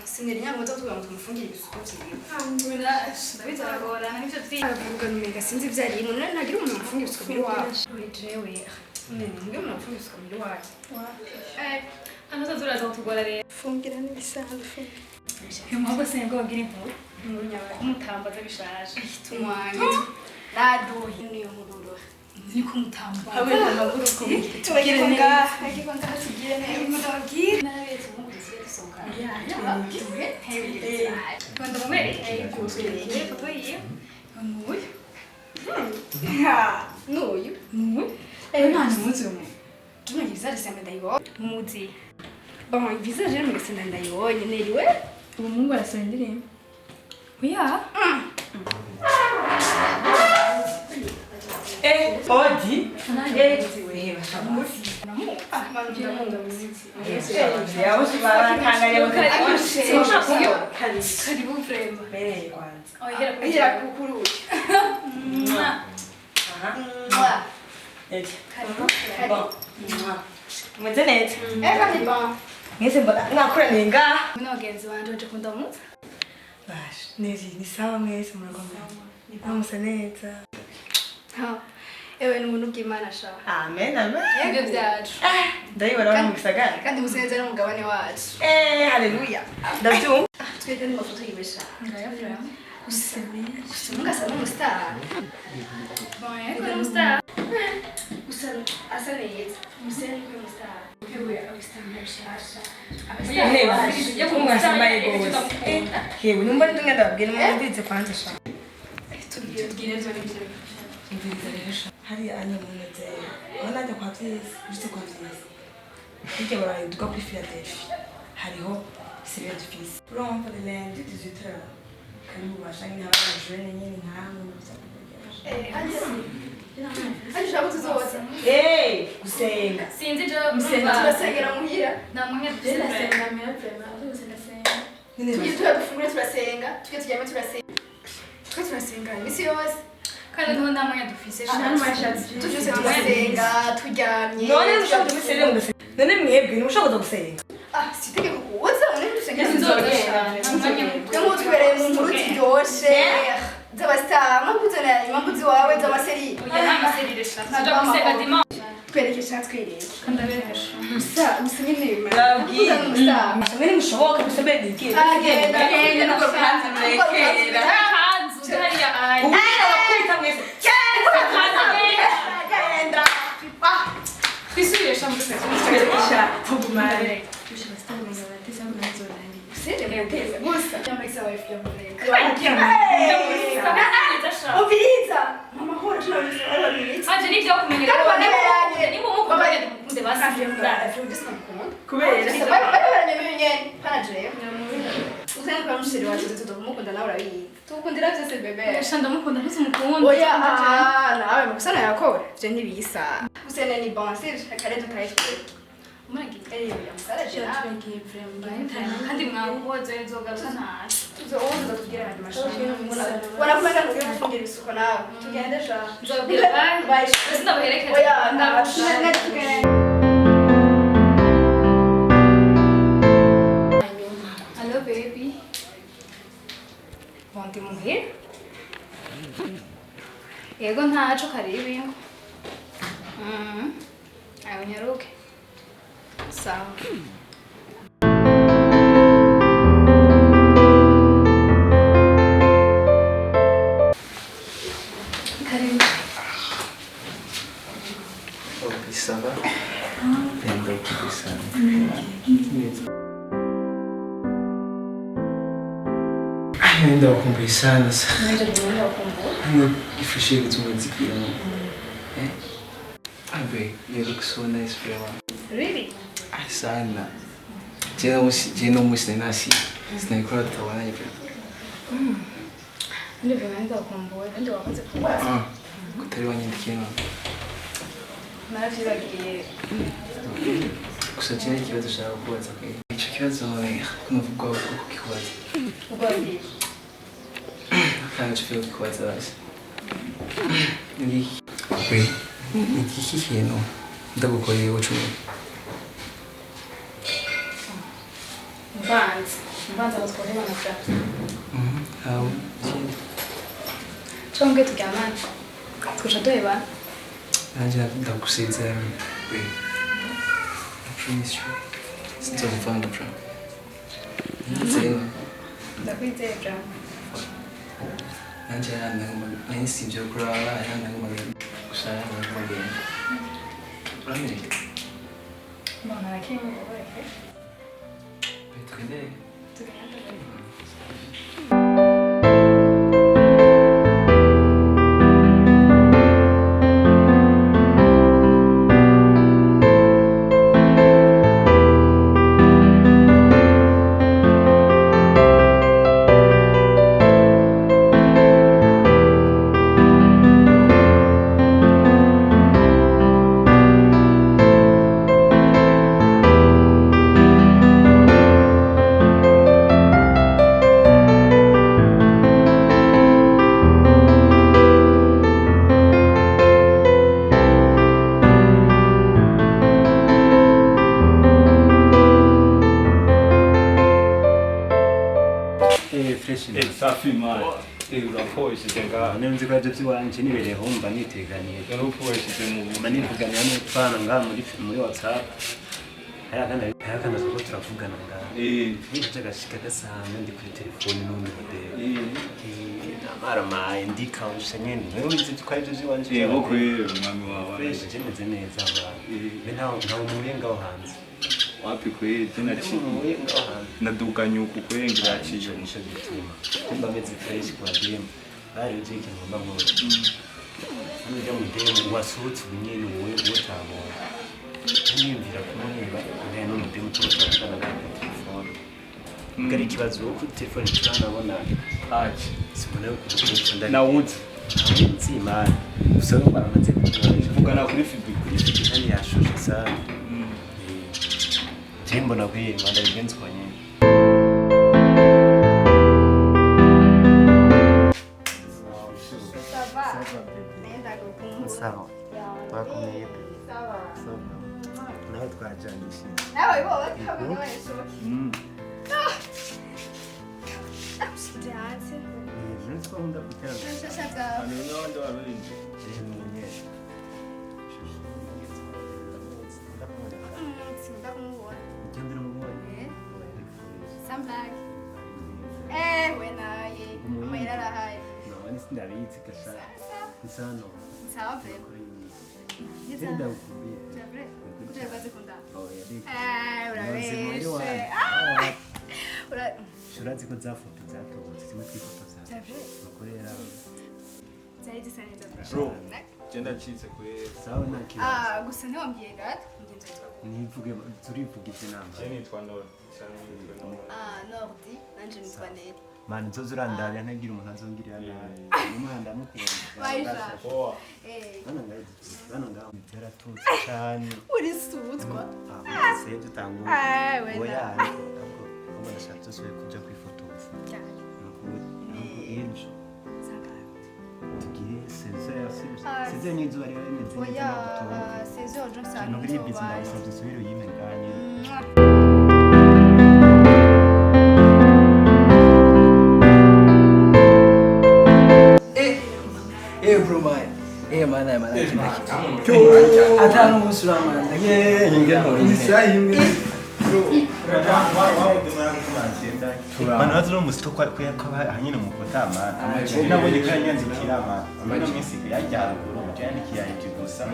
Sinerinya ngo tuvuga ngo tumufungira ibisuko vyiwe. Ngwina ndabizagora n'ibyo turi. Avuga numenga sinzi vyari mu none nagira umuntu amufungira ibisuko biri wawe. Uri jewe. Nge umuntu amufungira ibisuko biri wawe. Anoza turaza kutugora rero. Fungira n'ibisanzwe. Impamvu sengo bagira inkuru. Inkuru nyawe umutambaza bishaje. Tumwange. Raduye niyo mururo. Niko mutamba. Hamwe n'amaguru ko. Tugire ngaha. Ariko ngaha tugire neza. Mudabwira. Narabetse mu gisiye dusohoka. Quando momeri è foto io. Noi. Noi? Noi? None muzi umwe. Tuna visage sempre ndayibonye. Muzi. Bon, visage rero mbese ndayibonye neriwe. Ubu mungu arasaba indirimbo. Oya. Odi? Karibu frema. Mbere kwanza. Ihera kukuruye. Eti. Bon. Mwenze neza. Eka ni bon. Ngeze mbona nakoraniye ngaha. Muna wagenzi banje baje kundamutsa. Bash, ni sawa mwese murakomeye. Namusa neza. Ha. Ewe n'umuntu bw'Imana sha. Amen, amen. Ibyo byacu. Ndayibona bari mu gisagara. Kandi musenze n'umugabane wacu. Haleluya. Ndabyumva. Twete n'amafoto y'ibesha. Ngaya frema. Mungasa n'umustar. Bon, ecco lo sta. Gusa asa neza. Museni n'umustar. Ewe abistar n'abishasha. Yo kumwasambaye gose. Hewe numva ndingenda babwira mwandize kwanza sha. Tugire nzo n'ibyo. Hari anyamuneze. Wana njya kwa vyese, bise kwa vyese. Hirya barayiduka kuri Philadelphia. Hariho Sylvia Dufise. Urumva le lundi 18h. Kandi ubashanye n'abajene nyine nkamwe Ari shabu tuzoza. Gusenga. Sinzi jo Musenga turasengera muhira. namwe Turasenga mera frema. Tugiye dufungure turasenga. Tugiye turyame turasenga. Turasenga imisi yose. kandi niho namwe dufise Tujuse turasenga turyamye. None ushaka gusenga mudasenga. None mwebwe ntushaka gusenga. Sitegeko kuza none dusenga Sinzogenda. Twemo tubereye mu nkuru ziryoshe. Z'abastar no kuzana impamvu wawe z'amaseri. oya nta serire shaka jo gusenga dimanche Twerekesha twereke. kandi aberesha Musa nyine. Babwiye. Musa. Mwene mushoboka musembere dikira. Agenda nuko kanzi murekera. hanzu hariya ayi Abakwita mwese. Agenda. twisubiye shambu Twerekesha tugumare. Musa. Yamekisa wife ya mureka. Hey! Ubiriza. Mama hora tunabiriza. Aje nivyo kumenyera Kandi banaberanye. ni mu muko bari dukunze basi Kubera. Baraberanye panajere. Usanga kwa mshiri wacu tudomukunda nawe urabizi. Tukundira byose bebe. shanda mukunda ntuzi mukunda Oya nawe mukusana yakora. Je ntibisa. Usene ni bon sir kare tutaye twe. umuragi Ya musaraje nawe. kandi mwabuhoze nzogaruka ntacyo Tuzoza tugira hadi mashini. Wanakumanga kugira kufungira isuko nawe. Tugende sha. nzobwira bye sindabuherekeza Oya ndabashaka tugende. hello baby Bondi muhira. yego ntaco karibu ingo ayo nyaruke Sawa. karibu Ça va? Tendo occupé ça. Ainda vou conversar nessa. Naje dunia wakumbuka. Ainda refletir com uma disciplina. Ah, bem, you look so nice, Prema. Really? Ah, sana. Jeno musina nasi. Sinaikora tawana hivi. Ndivyo naanza kukumbuka. Ndio wakaanza kukumbuka. Kutari wanyandikiye no. Naravyibagiye. Gusa cyane ikibazo ushaka kubaza kwe. Icyo kibazo kunuvuga uko kikubaza. Ubabwiye. Kandi cyo kikubaza basi. Ndi we iki kintu ndagukoreye ucu. Mbanza. mbanza batware banaja aho chonge turyamana twisha doheba nanjye ndagusinzira we promise you sinzovanga bro nzema ndakwizeye bra nanjye nahise ibyo kuraba yananguma gusa yananguma uramenye mbona nakimwe ureke bitwende safi man urakoresheje ngaha nzi ko ibyo by'iwanje nibereyeho mba niteganiye urakoresheje mu mba nivuganira n'utwana ngaha muri WhatsApp hayakanda ko turavugana ngaha n'igice gashika gasanga ndi kuri telefone n'undi modeli namaramaye ndikawusha nyene rero nzi ko ibyo by'iwanje yego kwere mwami wawe aresheje meze neza mbe ntawe murenga wo hanze wapi kwere tena naduganya uku kwere ngiraciye nisho gituma kumba meze fresh kwa DM bari ujike ngomba ngo nujya mu DM wasutse nyine wowe utabona niyumvira kumureba ndene n'umudimu turashaka na telefone ngari kibazo ko telefone turanabona aje simone ko ndani na wuzi nzimana usaba baramaze kuvugana kuri Facebook kandi yashushe sana Jimbo na kwiye nganda bigenze kwa nyine sawa twakomeye sawa nawe twajanishije nawe bo bakabona bayishoke Usize hanze. nzi ko nkunda gutanga Shashaka. n'abandi barurinje Sinda kumubona. Gendera mu mwoyo Samlag. We naye. Amahera arahaye. nabandi sindabizi gasha isano Sawa pe. Genda ukumbie Javre. Utabaze kunda. oh yari Urabeshe. Shurazi ko zafoto zatobotse zimwe twifotoza Javre. bakorera Zaidi sana Javre. bro genda citse kwere sawa nta kibazo Gusa ntiwambwiye gata. Ngenzi witwa. nivuge turivugize inama je nitwa Nord cyane nitwa Nord Nordi. Nanje nitwa Neri. mani nzoza urandabya ntagira umuntu azongirira nabi n'umuhanda mukunda Bayisha. boa bano ngaho bitera tuzi cyane Uri sutwa. se dutanga We oya naye. ariko ubwo ndashatse usubire kuja kwifotoza Cyane. nuko ejo Sangara. tugiye seze n'izuba rero rimeze neza Oya, nagutunga c'est eux, je sais. nubwo iri bizi ndagusaba dusubire uyime nganye bro man mana atanu musulama Mano wazo no musito kwa hanyine mu kotama nabonye ko yanyanzikira ama minsi yajya ruguru cyane kiyaje gusa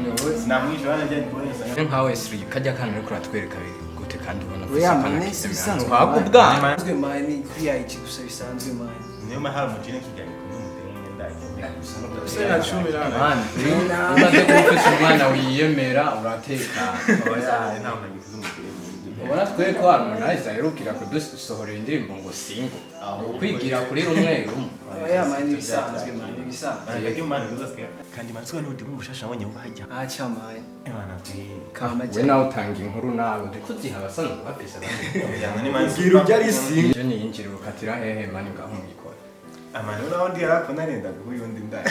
namwisho wanajya kubonesa nkawe siri kajya kana ariko ratwereka gute kandi ubona ko oya man bisanzwe twakubwana bisanzwe man kwiya iki gusa bisanzwe man niyo mahara mujine kijya kumutera ndajya gusa sena 10 man umaze kumfasha umwana wiyemera urateka oya nta mpagize umutera ubona twe ko Harmonize aherukira kudusohorera indirimbo ngo singo ukwigira kuri rumwe rumwe oya man bisanzwe man bisanzwe yajya umwana uzasiga kandi manzwe n'undi mushasha abonye ubajya acha man Imana pe kama we nawe utanga inkuru nawe ndiko ziha abasana bapesa yani manzwe byari singo je niyinjira ukatira hehe mani ngaho muyikora amano naho ndi yarako narenda guhuyundi ndaya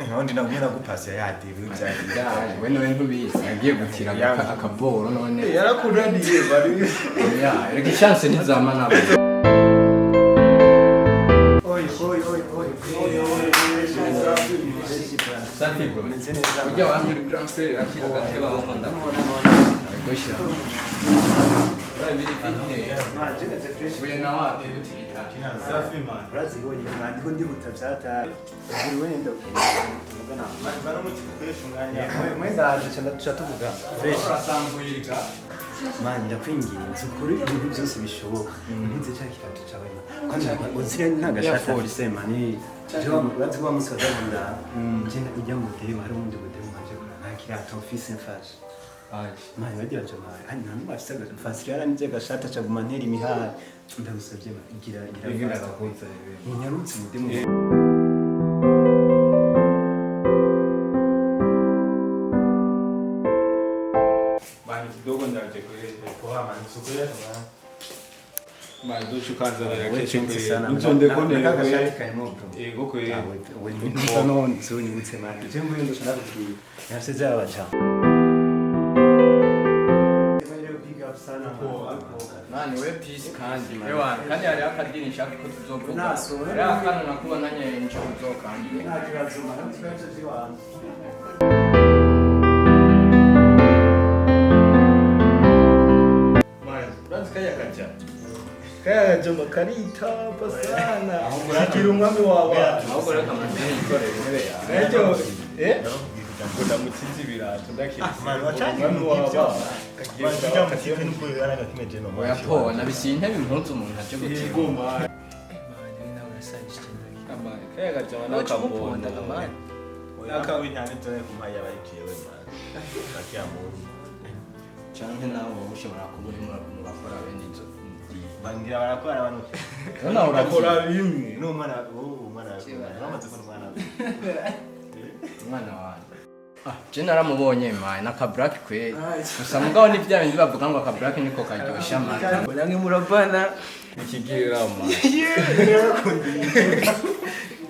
naho ndi nagumena gupasa yadiwe byari we nawe ntubizi agiye gutira akaboro none yarakunaniye bari ya reka chance ntizama nabo safi bro. Ujya wamuri Biranse akira gateba bakunda. Goshya. Biri biri. Uye na wapi utikita. Safi man. Brazi go nyuma ndiko ndi butavyata. Buri wenda mugana. Bana mu kikoresho mwanya. Mweza aje cyane tuvuga. Fresh Urasambuyika. Man ndakwinginze ukuri ibintu byose bishoboka. Ntize cyakirato cyawe. Kandi uzire ntagashaka bisema ni. Jo bazi kwa musaza nda. Njye ijya mu demo hari undi budemo aje nakirato office mfashe. Mani wagira jama hani nanu bafisaga fasira nje gashata cha gumantera imihari ndagusabye igira gakoza inyarutse mudemo Mani kidogo ndaje kwa mani sukuri mani duchukanza wekenzi sana nzonde kone gashari kaimo ego kwe we none zuni mutse mani je mbuye ndoshaka kugira yasize abacha Mani we peace kandi man. Kandi hari akadini nshaka ko tuzovuga. Ari akana nakubona nyene nje kuzokandi. nta kibazo mani twese ziwana mani urazi kaya jama karita pasana akira umwami wawe Ahubwo reka mandini ikorera intebe yawe. ejo Ngoda mutsinzi birato ndakira mani wacanye kagiye katiyo nuko yaraga kimeje no Oya po nabisiye intebe impunzu umuntu aje gutira. igoma mani nawe urasabye amani kaya gajama nakabonda mani akawe ntane tore kumaya barikiwe mani kakiya muntu Canke nawe ushobora kuba urimo urakora bene izo. bangira barakora abantu Nona urakora bimwe n'umwana umwana bamaze ko umwana Umwana wanjye. Je naramubonye man naka black kwe. Gusa mugabo ni bya bindi bavuga ngo aka black niko karyosha man. namwe murabana ikigirira man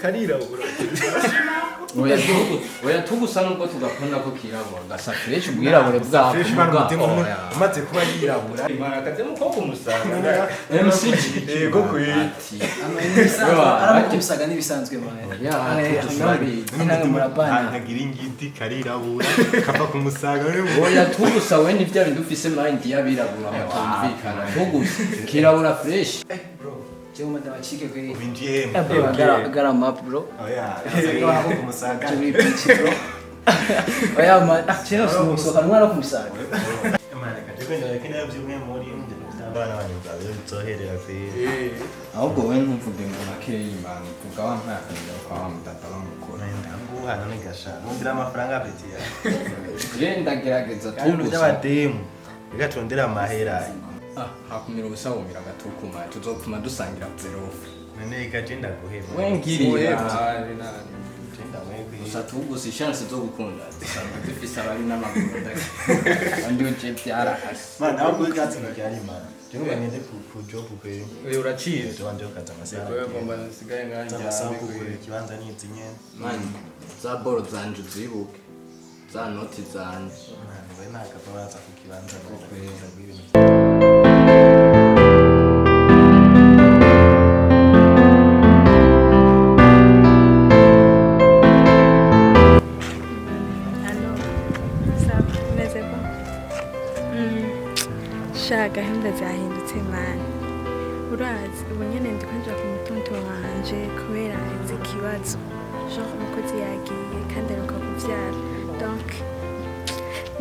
karira ubura Oya tugusa nubwo tugakunda ko kirabura gasa fresh ubwirabure bwa umaze kuba yirabura imana kademu ko kumusanga MCG ego kwe ati aramukisaga nibisanzwe mani namwe murabana ntagira ingiti karirabura kava kumusaga oya tugusa we ni bya bindi ufise mind yabirabura batumvikana tugusa kirabura fresh Cyo madama chike kwe binjiye agara map bro oya kava kumusaga Cyo pichi bro Oya man chino sumusoka mwana kumusaga imana kadeko ndakina byumwe muri abana banyuka byoherera kwe ahubwo we ntuvuge ngo nakeyi man vuga wa mpakanya kwa wa mutata bamukora nguha none gasha ndira amafaranga apetiya je ndagerageza tugusa tugusa by'abademu bigatondera amahera hakumira ubusabumira gatukuma tuzopfuma dusangira zerofu none ikagenda guhema wengiriye genda mwekwi gusa tugusa chance zo gukunda dusanga dufise abari n'amaguru ndake andi uje byarahasi mana aho kugatsi ntibyari mana cyangwa ngende ku job kwe uyu uraciye tubanje ukaza amasaha wewe ngomba nsigaye nganje amasaha kugura ikibanza n'inzi nyene mani za boro zanje zibuke za noti zanje mwana we nakava baza ku kibanza kukweza ibintu gahunda zahindutse mani urazi ubu nyene ndi kwinjira ku mutonto wanje kubera nzi ikibazo genre umukozi yagiye kandi aruka kuvyara donc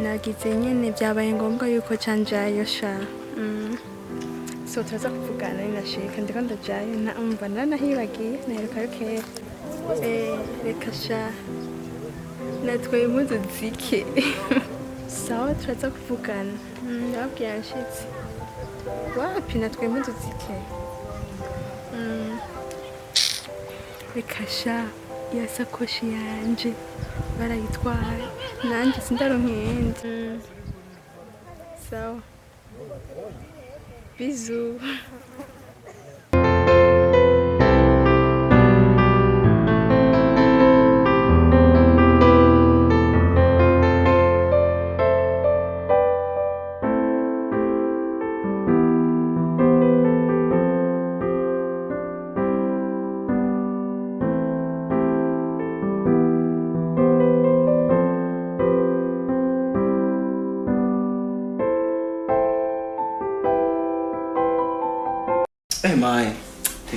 nagize nyene byabaye ngombwa yuko canjayo sha so turaza kuvugana ni nashika ndiko ndajayo umva nanahibagiye naherukayo kera reka sha natwaye impuzu zike sawa turaza kuvugana ndababwira nshitse wapi natwe impuzu zike reka sha iya sakoshi yanje barayitwaye nanjye sindaronka iyindi sawa bizu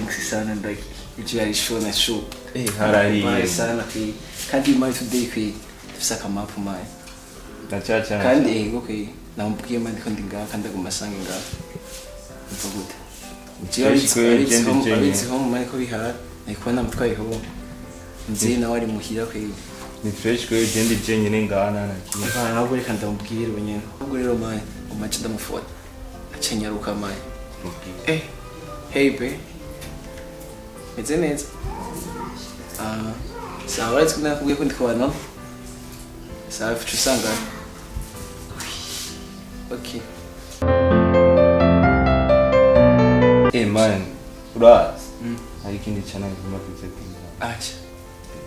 thanks sana like ijari show na show harahiye sana kwi kandi my today kwi dufisa kamapu mai nachacha kandi okay namubwiye mandi ko ndinga kandi agumasanga ngaho mvuguta It's home mai ko bihara niko namutwaye ho nzi na wari muhira kwi ni fresh ko jendi jenyine ngana nakiye ntabwo reka ndamubwira unyene ubwo rero mai umace ndamufota acenyaruka mai hey be meze neza sawa ariko nakubwiye ko ndikubana sawa fucu usanga okay man urazi hari ikindi cyane ngomba kuzetinga acha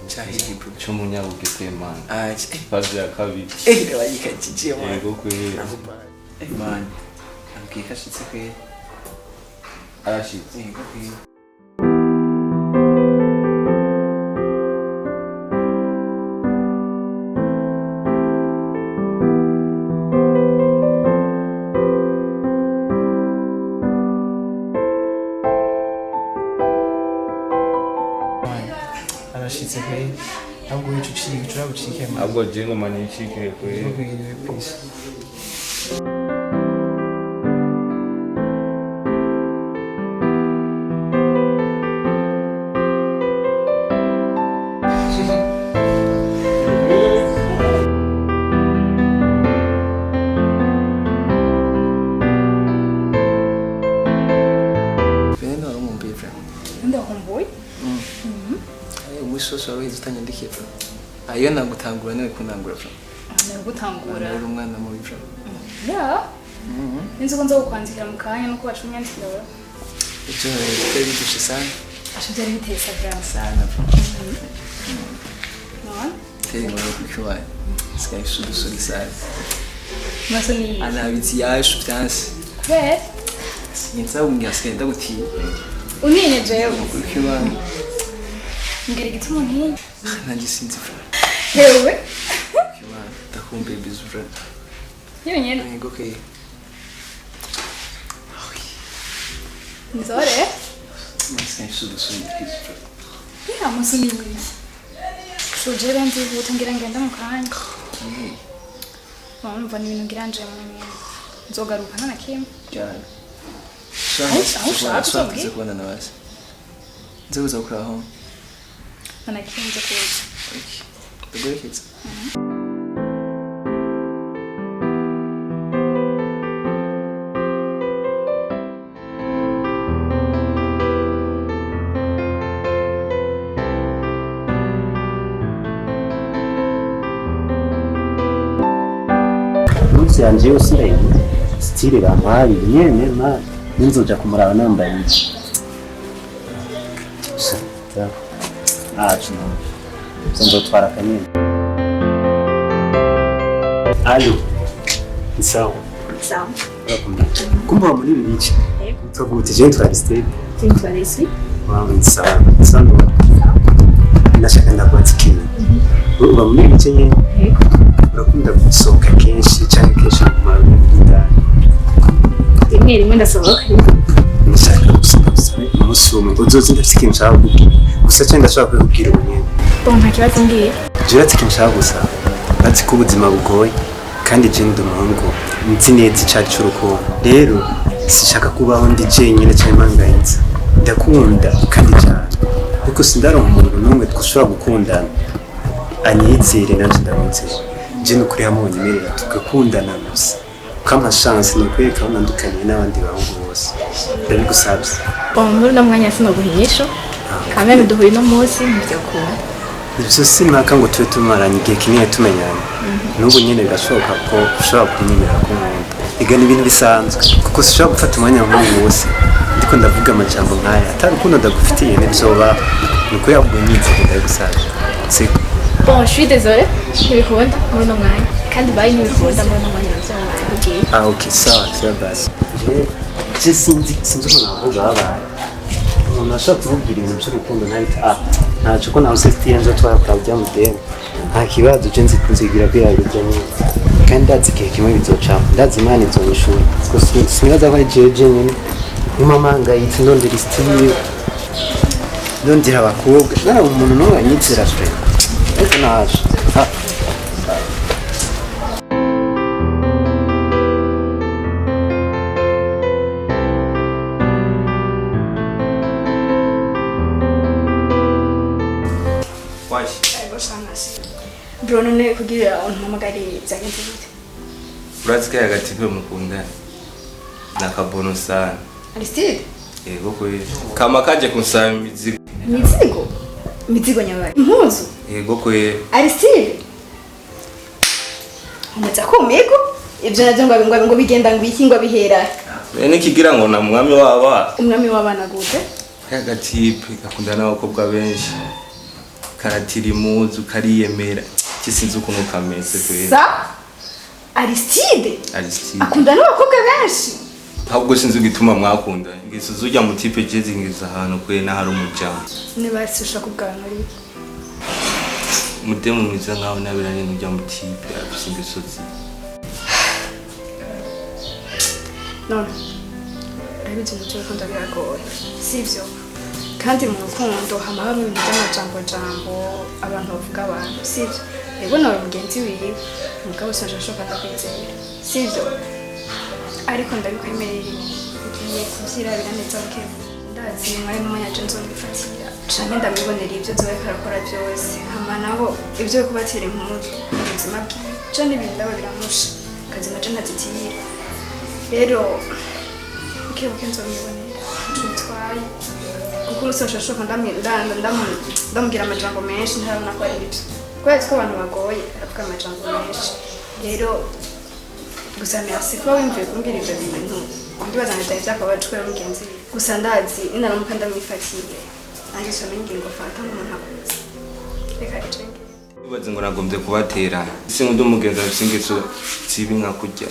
chahidi bro cy'umunyabuge pe man acha fazi ya kabiri bayikajije man yego kwe man ambwikashitse kwe arashitse yego kwe arashitse kwe ahubwo wicuciye turabucike man ahubwo jengo manichike kwe please Sosoro izitanye ndikepro ayo nagutangura niwe kunangura bro nagutangura uri umwana mu bivro ya inzo konza kukwandikira mu kanya nuko bacumyandikira bro icyo rero bidushe sana ashobora bitesa grand sana bro non teri mu kuchwa sky sudusuri sana masoni ana biti yashu byanse kwe nitsa ungaskenda guti unine jewe kuchwa ngiri gituma nki nanjye sinzi bro hewe kuchwa takumbe bizu bro yonyene ngo ke nzore sky sudusuri bro ya masoni sujere nzi gutangira ngenda mu kanya numva ni ibintu ngiranje mu nzogaruka nta kimwe cyane ushaka ushaka kubona na basi nzoza kuraho nta kimwe nzo kuza Tugurikitse yanje yose ndayibona stile bampaye nyene ma ninzoja kumuraba nambaye iki no nzotwara kanyene alo sawa sawa kumba muri ibi bice tuvute je twariste twarisi sawa sando nashaka ndakwatsikiye uba muri ibi bice nyene urakunda gusohoka kenshi cyane kenshi mu mabinda rimwe ndasohoka nshaka gusohoka umunsi umwe uzozi ndafite ikintu nshaka kubwira gusa cyane ndashaka kubwira ubunyene nta kibazo ngiye jewe ati ikintu nshaka gusa ati ko ubuzima bugoye kandi je ndi umuhungu nzi neza icari c'urukundo rero sishaka kubaho ndi jenyine cyane mpangayitse ndakunda kandi cyane ariko sindaronka umuntu n'umwe dushobora gukundana anyizere nanje ndamwizeye je nukuri hamonyemerera tugakundana gusa kama chance nokwereka unandukanye n'abandi bahungu bose ndabigusabye muri no mwanya sinoguhisho kameme duhuye no munsi muvyo kuba ibyo sinaka ngo tube tumaranye igihe kinini tumenyana n'ubu nyine birashoboka ko ushobora kunyemerera ko nkunda igana ibintu bisanzwe kuko sishobora gufata umwanya nk'uyu wose ndiko ndavuga amajambo nk'aya atari ukuntu ndagufitiye n'ibyoba ni uko yavuga nyinzira ndabigusabye siko bon je suis désolée ntibikunda muri no mwanya kandi bayi ntibikunda muri no mwanya byakubwiye ok sawa basi je sinzi umuntu avuga babaye umuntu ashobora kumubwira ibintu by'urukundo ntahita ntacyo ko nawe usetiye nzo twakora byamudeni nta kibazo je nzigira ko yabijya neza kandi ndazi igihe kimwe bizocamo ndazi imana izonyishura sinibaza ko ari jewe jenyine nk'umamangayitse ndondera isitiye ndondera abakobwa nara umuntu n'umwe anyizera pe ariko naje Bro, none kugira umpamagare byagenze gute? urazi ko agatipe mukundana nakabono sana Aristide? yego kweli kama kaje kunsaba imizigo Mizigo nyabaye. Impuzu? yego kweli Aristide? Umeza komego? Ibyo navyo ngo bigenda ngo ikingwa bihera. bene kigira ngo na mwami waba Umwami w'abana gute? agatipe gakundana n'abakobwa benshi karatira imuzu kariyemera kisinzi ukuntu kameze kweli Sa? Aristide? Aristide Akunda n'abakobwa benshi. ahubwo sinzi gituma mwakunda ngisuzu ujya mu tipe jezi ngiza ahantu kweli na hari umujama Nibasisha kuganira. mudemu mwiza nkaho nabiranye n'ujya mu tipe afise ingesozi None. Urabizi umuco w'urukundo biragoye. Sivyo? Kandi mu rukundo hama hari ibintu by'amajambo abantu bavuga abantu. Sivyo? Yego nawe mugenzi wiwe. Mugabo sinashaka ndakwizera. Sivyo? Ariko ndabikwemerera ugiye kuvyirabira neza buke. Ndazi mwari n'umwanya je nzobifatira. Canke ndabibonera ibyo zoba karakora byose. Hama naho ibyo kubatera impuzu ubuzima bwiwe. Canke ibintu ndaba biramusha. Kazi naje ntazitira. Rero ukibuke nzomibonera ico bitwaye kuko urusoshashoka ndamubwira amajambo menshi ntarabona ko ari ibyo kubera ko abantu bagoye aravuga amajambo menshi rero gusa merci kuba wimvuye kumbwira ibyo bintu ndibaza ngo byari byakabajwe mugenzi gusa ndazi inaramuka ndamwifatiye nanjye some ingingo fata nk'umuntu akuze reka icenge bibaze ngo nagombye kubatera isi ngo ndumugenzi afise ingeso zibi nka kurya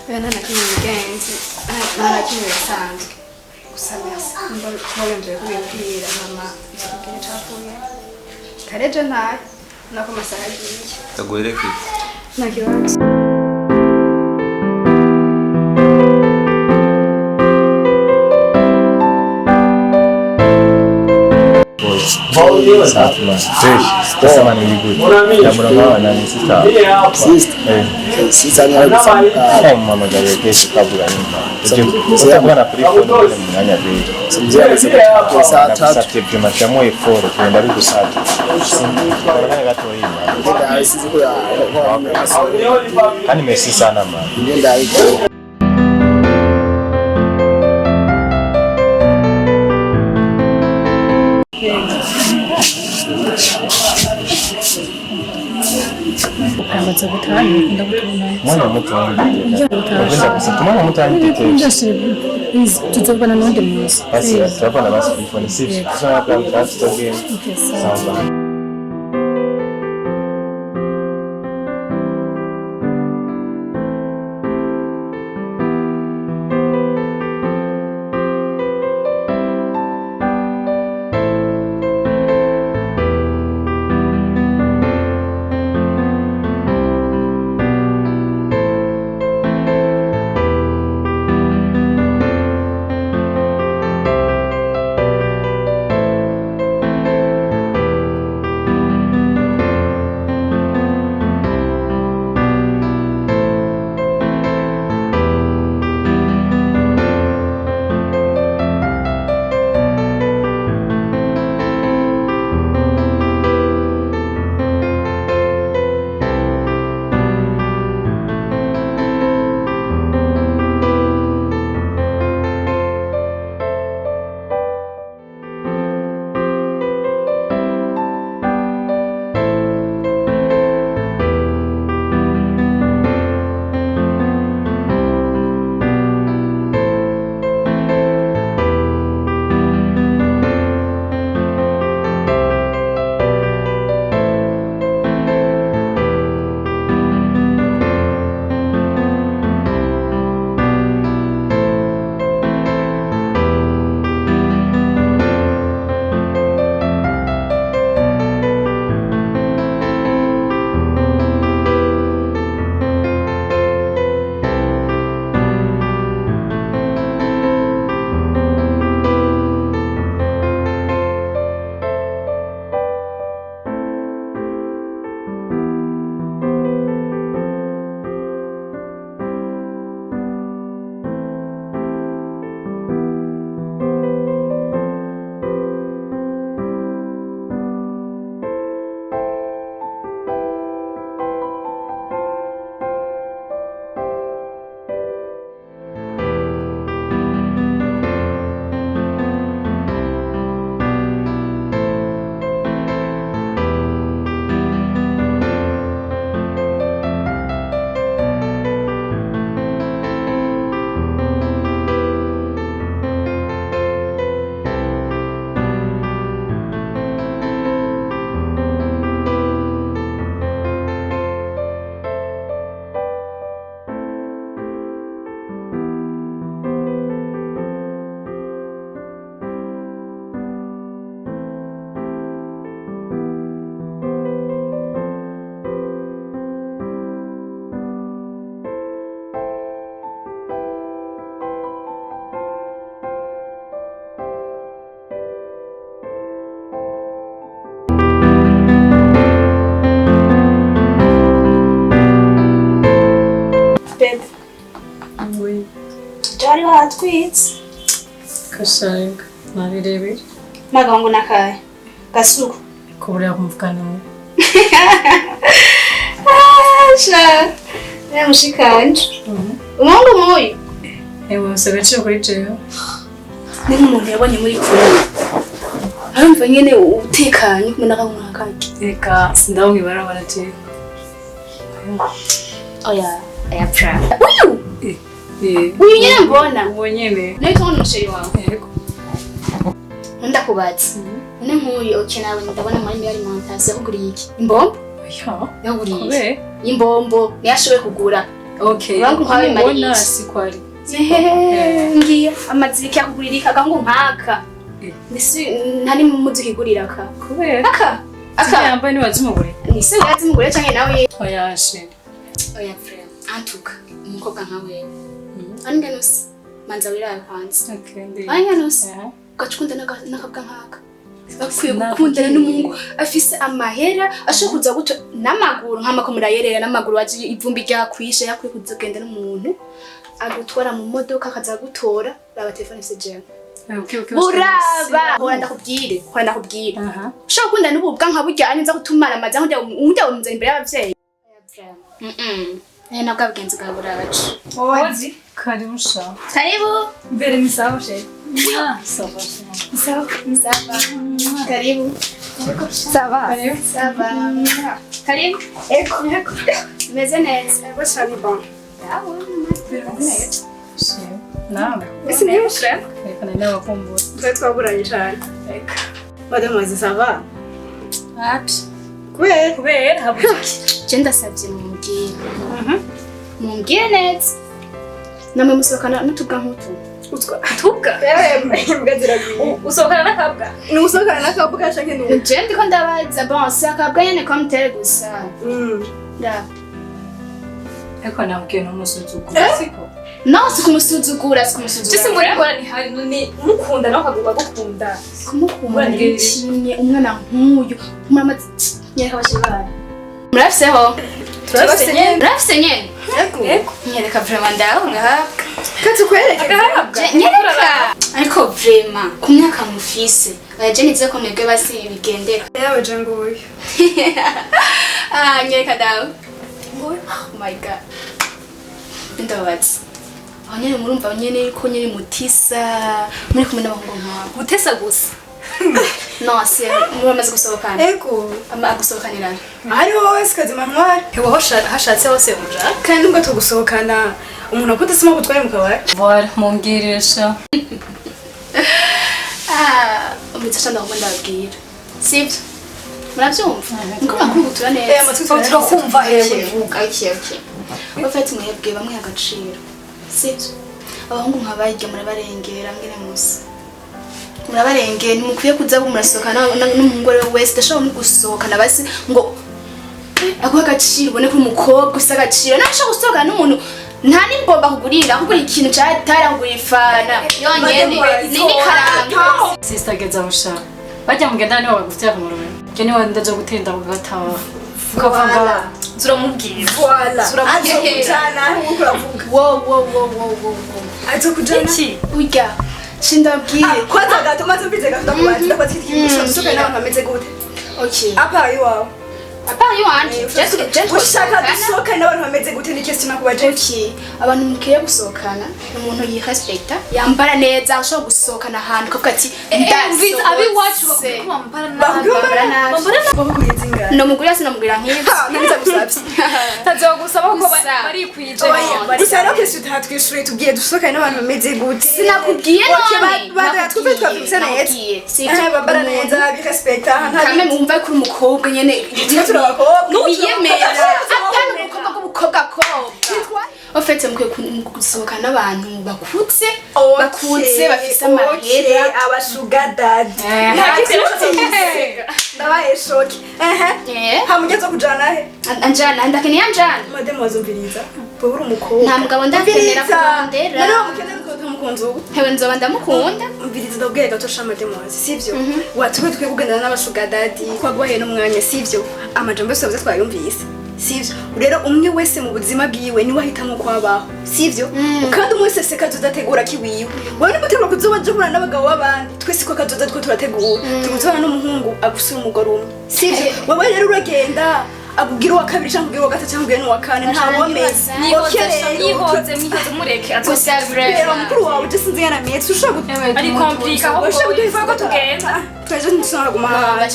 Nta na kimwe mugenzi, nta na kimwe bisanzwe. Gusa merci. Mba wemeye kubibwira mama yakubwiye cafuye. Kareje ntaye, nako masaha agiye. tagwereke Nta kibazo. Sasa ni good. Ya mama na ni sister. Sister ni mama gari kesho kabla ni. Sasa bwana prefer ni mnyanya bei. Simjia saa 3 Juma chamo eforo kwenda bigusata. Simjia gato hii. Ndio sisi kwa hani mesi sana mama. Ndio hivyo. Amaze gutanga ndagutuma Mwana muto wangu. Unaweza kusema mwana muto wangu. tuzobana n'undi munsi. Basi turabona basi telefone sivyo. Sasa kwa mtatu toge. Sawa. watwitse Kashaga. Nabirebera. magango nakaye gasuku Kubura kumvukana. sha ya mushikanje umuntu moyo Ewe usagaciye kuri jewe. ni umuntu yabonye muri kure arumva nyene utekanye kumena kankakaki Eka sindawungi barabara jewe. oya pra uyu nyene mbona Uwo nyene. niko ni musheri wawe Yego. ndakubatse none nk'uyu nawe ndabona muri mbere alimentation yakuguriye iki imbombo Ya. yaguriye Kube. imbombo ntiyashoboye kugura Okay. Wangu hawe Mbona mariye. sikwari. ngiye amaziki yakugurira ikaga ngo nkaka ndisi ntari muzi kigurira ka Kubera. aka Yambaye ni wazimugure. nise yazi mugure canke nawe Oyashe. oya frère antuka umukobwa nkawe anga nusi manza wiraye kwanza Okay. anga nusi Yeah. gacukunda nakabwa nkaka bakwiye gukundana n'umungu afise amahera ashobora kuza guca n'amaguru nk'amakomera yerera n'amaguru waje ivumbi ryakwishe yakwiye kuzagenda n'umuntu agutwara mu modoka akaza gutora raba telefone se jewe Okay. buraba hora ndakubwire Aha. ushobora gukundana n'ububwa nka burya anza gutumara amazi nk'ujya umuzana imbere y'abavyeyi nabwo abagenzi bwa burabaca Wazi. Karibu sha. karibu mbere ni sawa she Sawa. sawa karibu sawa karibu meze neza bashani bon Naam. ese ni frère Eka naelewa kumbura. twe twaburanye cyane mademoiselle ça va ati Kubera habuki. je ndasavye mumbwire neza namwe musohokana n'utubwa nk'utu tuka mbwa ziragiye Usohokana nakabwa. ni usokana nakabuka canke ni je ndiko ndabaza bon si akabwa nyene komtere gusa nda Eko nabwiye n'umusuzugu. Siko. no sikumusuzugura Jisi muri bora ni hari ni mukunda nawe akaguma gukunda. kumukunda nishimye umwana nk'uyu mama nyereka bashibana murafiseho murafise nyene Eko. nyereka vraiment ndaho ngahabwa katukwereke nyereka ariko vraiment ku myaka mufise je nize ko mwebwe basi bigendera yawe jango uyu nyereka dawe oh my god ndabaza aho nyene murumva nyene ko nyene mutisa muri kumwe n'abahungu nkabo Gutesa gusa. no si muramaze gusohokana ego gusohokanira hariho wese kazima ntwari Hewa hashatse hose muja. kandi nubwo tugusohokana umuntu akudasoma gutwara mu kabari Voilà, mumbwirisha. umutsa ndagomba ndabwira sibyo murabyumva niko bakumbutura neza amatwi turakumva okay bafite mwebwe bamwe agaciro sibyo abahungu nkabayirya murabarengera ngene musa murabarengera ntimukwiye kuza murasohokana n'umuhungu we wese ndashobora no gusohokana basi ngo aguha agaciro ubone ko umukobwa usa agaciro nashobora gusohokana n'umuntu nta n'imbomba kugurira ahubwo ikintu cyatara ifana yonyene n'ikaramu Sister geza musha. Bajya mugenda niho bagufitiye akamaro. Je niho ndaje gutenda kugataha. Ukavanga turamubwira. voilà azokujana nkuko uravuga wo azokujana Iki? urya sindabwire kwanza gatuma tumbize gafita kubanza ndakwatira ikintu soka nawe nkameze gute okay apa iwawe apa yuwanje ushaka dusohoka n'abantu bameze gute ni question nakubaje okay abantu mukwiye gusohokana umuntu yirespecta yambara neza ashobora gusohokana ahantu kavuga ati Mvita abi wacu bambara nabi bakuguriye zingahe no mugura sinamubwira nk'ibyo naniza gusabye Tazo gusaba ko Gusa. bari kwije. gusa rero question tuhatwishuye tubwiye dusohoka n'abantu bameze gute sinakubwiye none twumve twavugise neza bambara neza birespecta kame mumva ko umukobwa nyene biyemera atari umukobwa w'ubukobwa kobwa ofete mukwiye gusohokana n'abantu bakutse bafise amahera abashuga dadi ndabaye shoki hamugeze kujana he anjana ndakeneye anjana mademoiselle umviriza wowe uri umukobwa nta mugabo ndakenera kurondera nari wamukenera ko utamukunzi ubu hewe nzoba ndamukunda umviriza ndabwire gato sha mademoiselle sivyo watwe twe kugendana n'abashuga dadi kwagwaye n'umwanya sivyo amajambo yose yavuze twayumvise sivyo rero umwe wese mu buzima bwiwe niwe ahitamo kwabaho sivyo kandi umwe wese kazoza ategura kiwiwe wewe ni gutegura kuzoba jobura n'abagabo b'abandi twese ko kazoza two turategura tuguzana n'umuhungu agusura umugore umwe sivyo wewe rero uragenda abugira wa kabiri cyangwa ugira wa gatatu cyangwa ugira wa kane nta wameze nihoze mureke rero mukuru wawe je sinzi yana metse ushobora ari komplika aho ushobora ko tugenda twaje ntishobora guma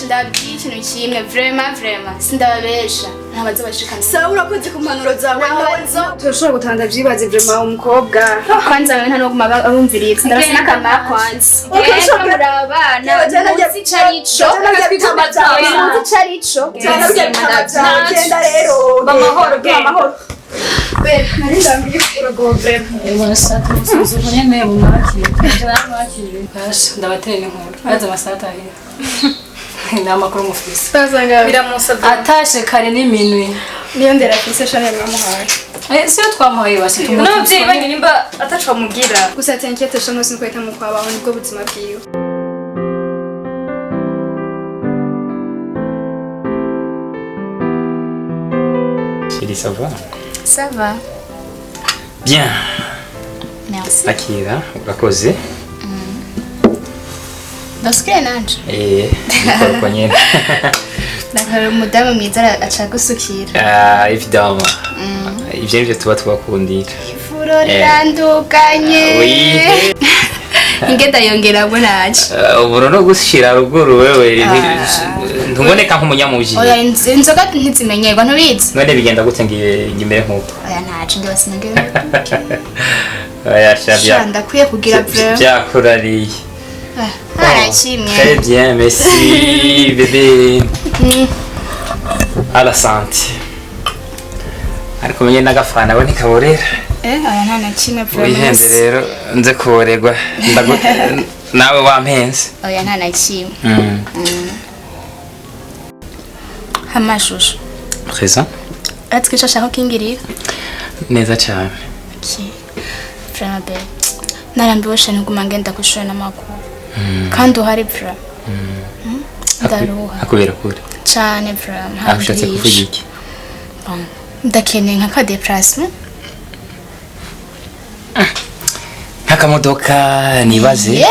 ndabwiye ikintu kimwe vraiment sindababesha ntabaza bashikana sawa urakoze ku mpanuro zawe nazo turashobora gutanga byibaze vraiment umukobwa kwanza wewe nta no guma abumviriye ndarasa n'akamara kwanza ukashobora abana muzi carico genda rero amahoro narindambiye uragombe masata musuzuko nyene mu makire ndabatera inkuru baza masata ahira n'amakuru mufise biramusabye atashe kare n'iminwe niyo ndera fise shane mwamuhaye siyo twamuhaye basi n'abavyeyi banyu nimba atacwa mugira gusa tenkete shano sinkweta mu kwabaho nibwo buzima bwiwe Chérie, ça va? ça va Bien. merci Akira, urakoze. Basikire nanje Nikora kwa nyene. nakara umudamu mwiza acagusukira Évidemment. Ivyo nivyo tuba tubakundira. ifuro rirandukanye Oui. ingenda yongeramo naje Uburo no gushira ruguru wewe ntuboneka nk'umunyamuji. oya inzoga ntizimenyerwa ntubizi None bigenda gute ngimere nk'uko? oya naje ndose ningere Oya shavya. ndakwiye kugira vraiment Byakurariye. harakimwe Très bien, merci bébé. À la santé. Ariko menye n'agafana we ntikaborera. oya nta na kimwe Wihende rero nze kuborerwa nawe wampenze. oya nta na kimwe hamashusho Présent. atwisha shaka kingirira Neza cyane. vraiment belle narambiwe shane nguma ngenda kwishura n'amakuru kandi uhari vraiment ndaruha Akubera kure. cyane vraiment Akushatse kuvuga iki? ndakeneye nka ka déplacement Nk'akamodoka nibaze.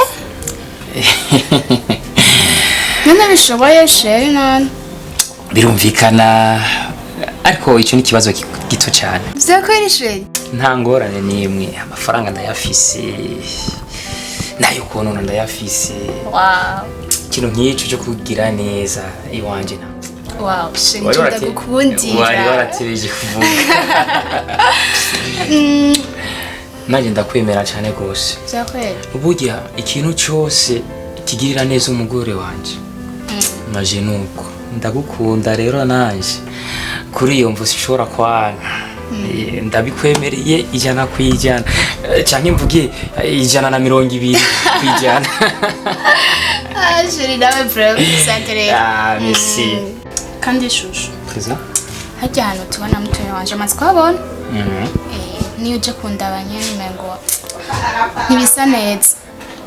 none bishoboye sheri none Birumvikana ariko icyo ni ikibazo gito cyane. vyakweri sheri Nta ngorane n'imwe amafaranga ndayafise. Nayo konona ndayafise. wow Ikintu nk'icyo cyo kugira neza iwanje na. wow sheri ndagukundira Wari waratereje kuvuga. Nanjye ndakwemera cyane gose. vyakweri Burya ikintu cyose kigirira neza umugore wanje. Naje nuko ndagukunda rero nanje kuri iyo mvu sishobora kwanga. Ndabikwemereye ijana kwijana cyane mvuge ijana na 200 kwijana. sheri nawe vraiment santere Merci. kandi shusho Présent. hajya hano tubona mutoya wanje amaze kuhabona niyo uje kundabanye ngo ntibisa neza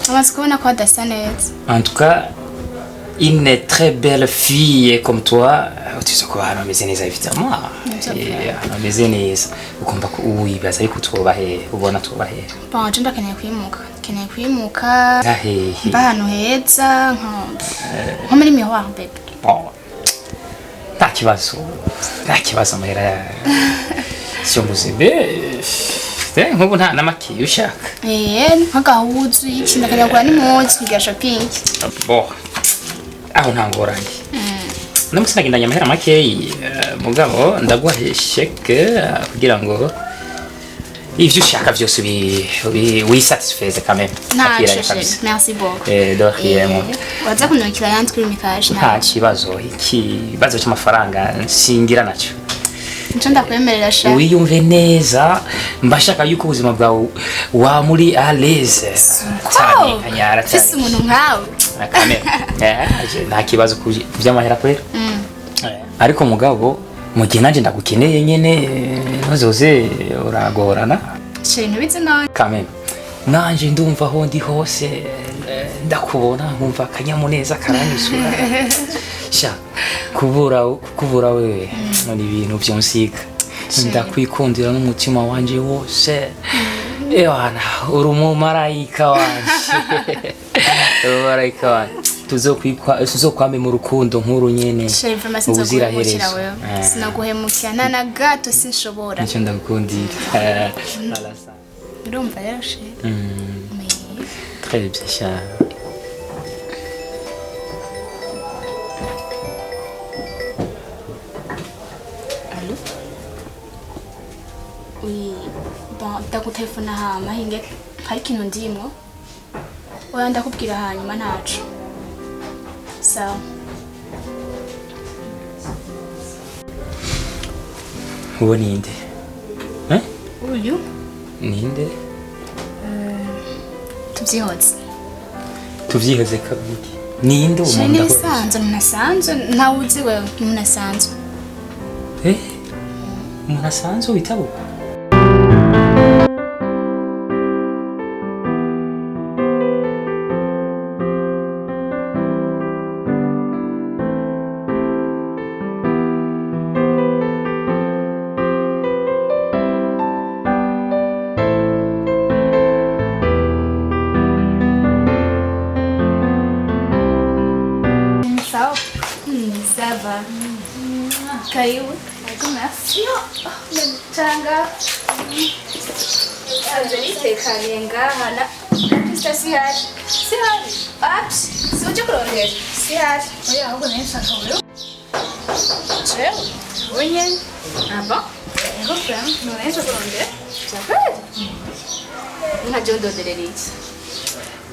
amaze kubona ko adasa neza En tout cas, une très belle fille comme toi, tu sais quoi, elle ameze neza évidemment. Ameze neza. Ugomba kuwibaza ariko tubahe, ubona tubahe. bon je ndakeneye kwimuka Gahe. mba hano heza nko muri miroir bebe Bon. Nta kibazo mahera. Si umuzimbe. Nkubu nta namakiye ushaka. nk'agahuzu iki ndakeneye kugura n'impuzu kugira shopping Bon. Aho nta ngorane. Namusi nagendanye amahera makeyi mugabo ndaguha chèque kugira ngo ivyo ushaka byose wisatisfaise quand même. nta shoshe merci beaucoup De rien. waza kunukira yandi kuri mikaje Nta kibazo cy'amafaranga singira nacyo. nco ndakwemerera sha Wiyumve neza mbashaka yuko ubuzima bwawe wa muri à l'aise. Cyane kanyara cyane. fise umuntu nkawe Akame. Nta kibazo by'amahera kwera. Ariko mugabo mu gihe nanje ndagukeneye nyene ntuzoze uragorana. sheri ntubizi none Kame. Nanje ndumva aho ndi hose ndakubona nkumva akanyamuneza karanyisura. sha kubura wewe ni ibintu byonsiga ndakwikundira n'umutima wanje wose ewana uri umumarayika wanje umumarayika wanje tuzokwame mu rukundo nkuru nyene ubuziraherezo sinaguhemukira nta na gato sinshobora nicyo ndagukundira urumva rero she très bien sha Allô? Oui, bon, ndagutelefona hama hinge hari ikintu ndimwo oya ndakubwira hanyuma ntaco sawa uwo ninde uyu ninde tuvyihoze kabiki ninde umuntu asanzwe munasanzwe ntawuzi wewe munasanzwe umuntu asanzwe witabo Karibu. Merci. Changa. Tekanye ngaha na Mr. Sihari. Sihari. Aps. Suje kurondera. Sihari. Oya ahubwo nshaka wewe. Cheo. Wenye. Aba. Ego fam. Nonese kurondera. Chakari. Ntajondo dereriki.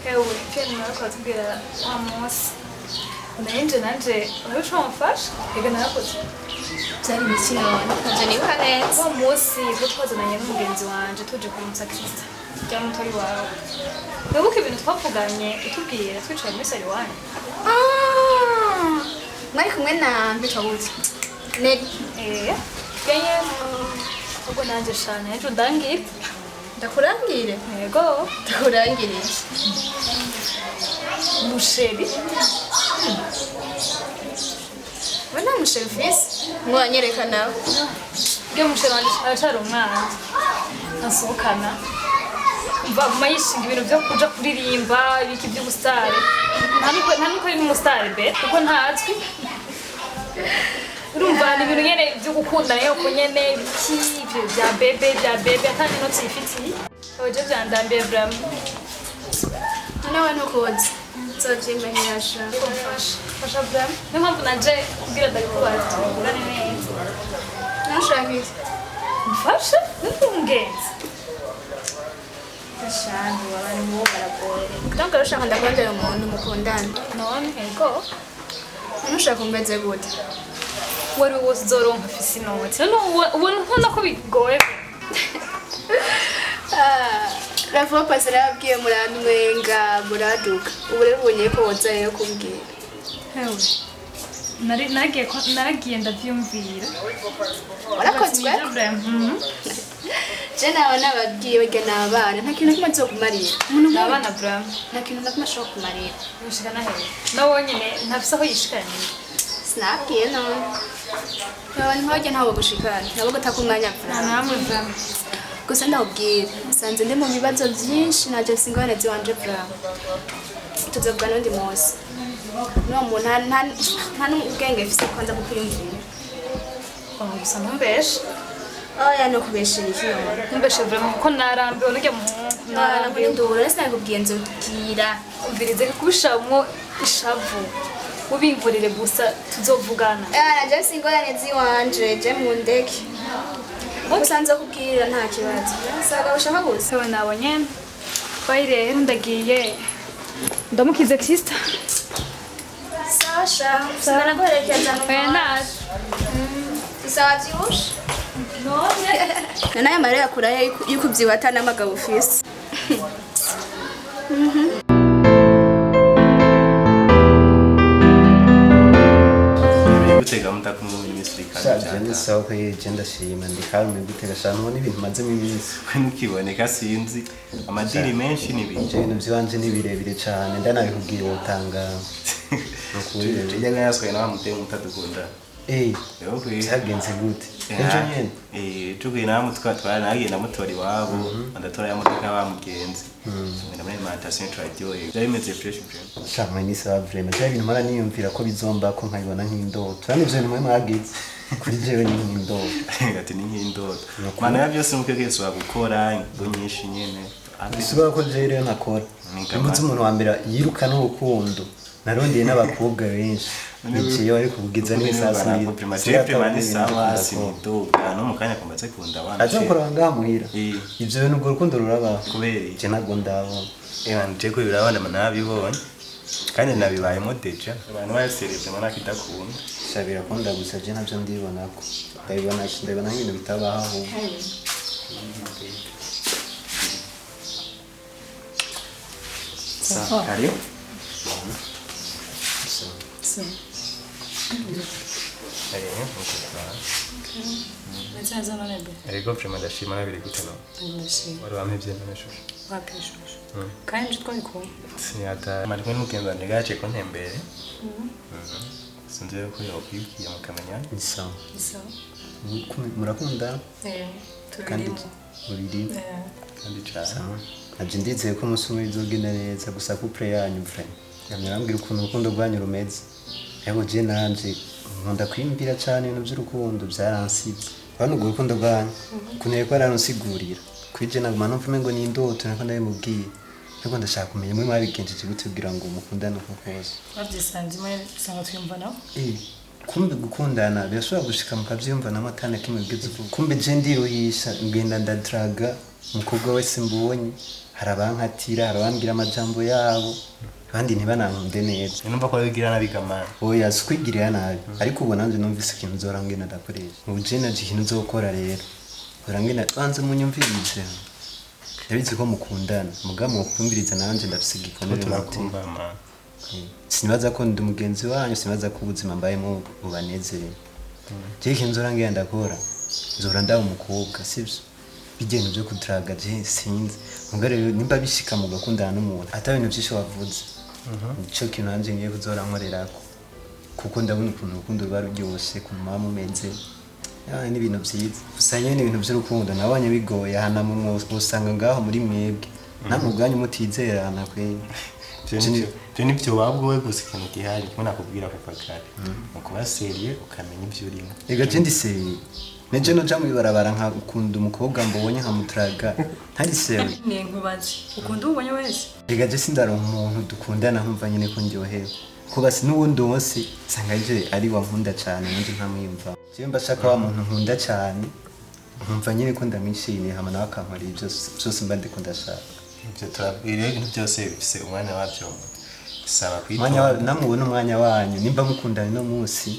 Ewe kenna nakatubwira amosi. nanje uruco mfasha ega narakoze byari bikino nanje nibuka neza uwo munsi ko twazananye n'umugenzi wanje tuje kumutsa Kristo rya mutori wawe nibuka ibintu twavuganye utubwira twicaye muri sari wanyu mwari kumwe na mbitwabuze neri kenye ubwo nanje shana ejo ndangire ndakurangire yego ndakurangire musheri wana musheri fisi mwanyereka nawe byo musheri wanje aracari umwana asohokana mva mayishinga ibintu byo kuja kuririmba ibiki by'ubustare nta niko ari n'umustare be kuko ntazwi urumva ni ibintu nyene byo gukundana yo nyene biki ibyo bya bebe atanye no tsifiti oje byandambiye bram nawe ntukoze nzovyimehesha fasha bram niyo mpamvu naje kugira ndabikubaza tubigurane neza nashaka iki mfasha ntungenze Shani wabani muwo baragoye donc arashaka ndakondera umuntu mukundana none ego nushaka umeze gute wari wose uzoronka fisi note ubona ko bigoye ravuga pasi rabwiye muranwenga muraduka ubu rero ubonye ko wozayo kumbwira hewe naragiye ndavyumvira warakozwe je nawe nababwiye barya n'abana nta kintu kimwe nzokumarira n'abana bram nta kintu na kimwe ashobora kumarira ushikana hewe nawe nyene ntafise aho yishikanye sinabwiye none abantu nk'abajya ntawe gushikana nabo gutaka umwanya bram namwe bram gusa ndabwira sanze ndi mu bibazo byinshi naje singane ziwanje bram tuzovuga n'undi munsi no muntu nta n'ubwenge mfise kwanza kukwiyumvira gusa ntumbeshe oya no kubeshera iki none ntumbeshe vraiment ko narambiwe n'ujya mu narambiwe ndura sinakubwiye nzotubwira umvirize kubishamwo ishavu ubimvurire gusa tuzovugana naje singorane ziwanje je mu ndeke usanze kubwira nta kibazo saga ushaka gusa we nabonye bayire ndagiye ndamukize Kristo Sasha sana gorekeza mu naje isawa byush none naya mare yakuraye yukubyiwata n'amagabo fisi gutega mutakumwe Misiri kandi sawa ko yegenda shima ndikarume gutega shano n'ibintu mazemo iminsi nukiboneka sinzi amadiri menshi n'ibintu ibintu byanje ni birebire cyane ndanabikubwiye utanga Nukuri. Ijya yaswe na muteye mutadukunda. Cyagenze gute? Ejo nyene. Tuguye na mutwatwara nagiye na mutori wabo, andatora ya modoka bamugenzi. Ngenda muri alimentation tradyoye. Byari bimeze fresh byo. Shamwe ni sawa vraiment. Cyari ibintu mara niyumvira ko bizomba ko nkayibona nk'indoto. Kandi ivyo nimwe mwagize. Kuri jewe ni nk'indoto. Ati ni nk'indoto. Mana ya byose mukegetse wa gukora ngo nyinshi nyene. Bisuba ko jewe rero nakora. Imbuzi umuntu wa mbere yiruka n'urukundo. Narondeye n'abakobwa benshi. Nikiyo ariko kugiza n'isasa ni premature mani sawa sinidoga no mukanya kombatse kunda abana. Azakora ngaha muhira. Ivyo bintu ubwo rukundo ruraba kubera je nago ndabo. Nje ko birabana manabibonye. Kandi nabibayemo deja. Abantu basereje mana kidakunda. Shabira kunda gusa je navyo ndibona ko. Ndabibona nk'ibintu bitabaho. Sa, karibu. So. Nitaza na nebe. Ariko prima ndashima nabiri guteno. Ndashima. Wari wamevye n'amashusho. Wapishusho. Kandi twiko. Sinyata mariko n'umugenzi negace ko ntembere. Sinzi ko yokwibwiye mukamenya. Isa. Isa. Murakunda? Kandi muriri. Kandi cyane. Nabyo ndizeye ko umunsi umwe bizogenda neza gusa couple yanyu frère. Yamurambwira ukuntu urukundo rwanyu rumeze. Yabo je nanje nkunda kwimbira cyane ibintu by'urukundo byaransibye. Bano urwo rukundo rwanyu kuneye ko aransigurira. Kwije naguma numva ngo ni indoto nako ndabimubwiye. Nako ndashaka kumenya mwe mwabigenjeje gutubwira ngo mukundane uko kose. Wabyisanze mwe sanga twumva nawe? Kumbe gukundana birashobora gushika mukavyumva namatana kimwe bigeze kumbe je ndiruhisha ngenda ndadraga umukobwa wese mbonye harabankatira harabambira amajambo yabo kandi ntibanankunde neza numva ko bigira nabigamana oya sikwigirira nabi ariko ubu nanje numvise ikintu uzorangena ndakoresha ubu je naje ikintu uzokora rero urangena twanze munyumvirize ndabizi ko mukundana mugabo mukumviriza nanje ndafise igikomere turakumbama sinibaza ko ndi mugenzi wanyu sinibaza ko ubuzima mbayemo bubanezereye je ikintu uzorangena ndakora nzora ndaho umukobwa sivyo bijyanye byo kudraga je sinzi mugare nimba bishika mu gakundana n'umuntu atabintu byisho wavuze cyo kintu nanje ngiye kuzora nkorerako kuko ndabona ukuntu urukundo baruryose ku mama umeze ni ibintu byiza usanye ni ibintu by'urukundo nabonye bigoye hana mu usanga ngaho muri mwebwe namuganye mutizerana kwe je nibyo babwowe gusa ikintu gihari ko nakubwira ko fakari mukuba seriye ukamenya ibyo urimo ega je ndi seriye neje no jamu ibarabara nka ukunda umukobwa mbonye nka mutraga ntari sewe ni nkubaje ukunda ubonye wese ega je sindaro umuntu dukundana nkumva nyine ko ndyohewe ko basi n'ubundi wose sanga je ari wankunda cyane nje ntamwimva je mbashaka wa muntu nkunda cyane nkumva nyine ko ndamwishimiye hama nawe akankora ibyo byose mba ndikunda shaka ibyo turabwire ibintu byose bifise umwanya wabyo saba kwitwa namubona umwanya wanyu nimba mukundana no munsi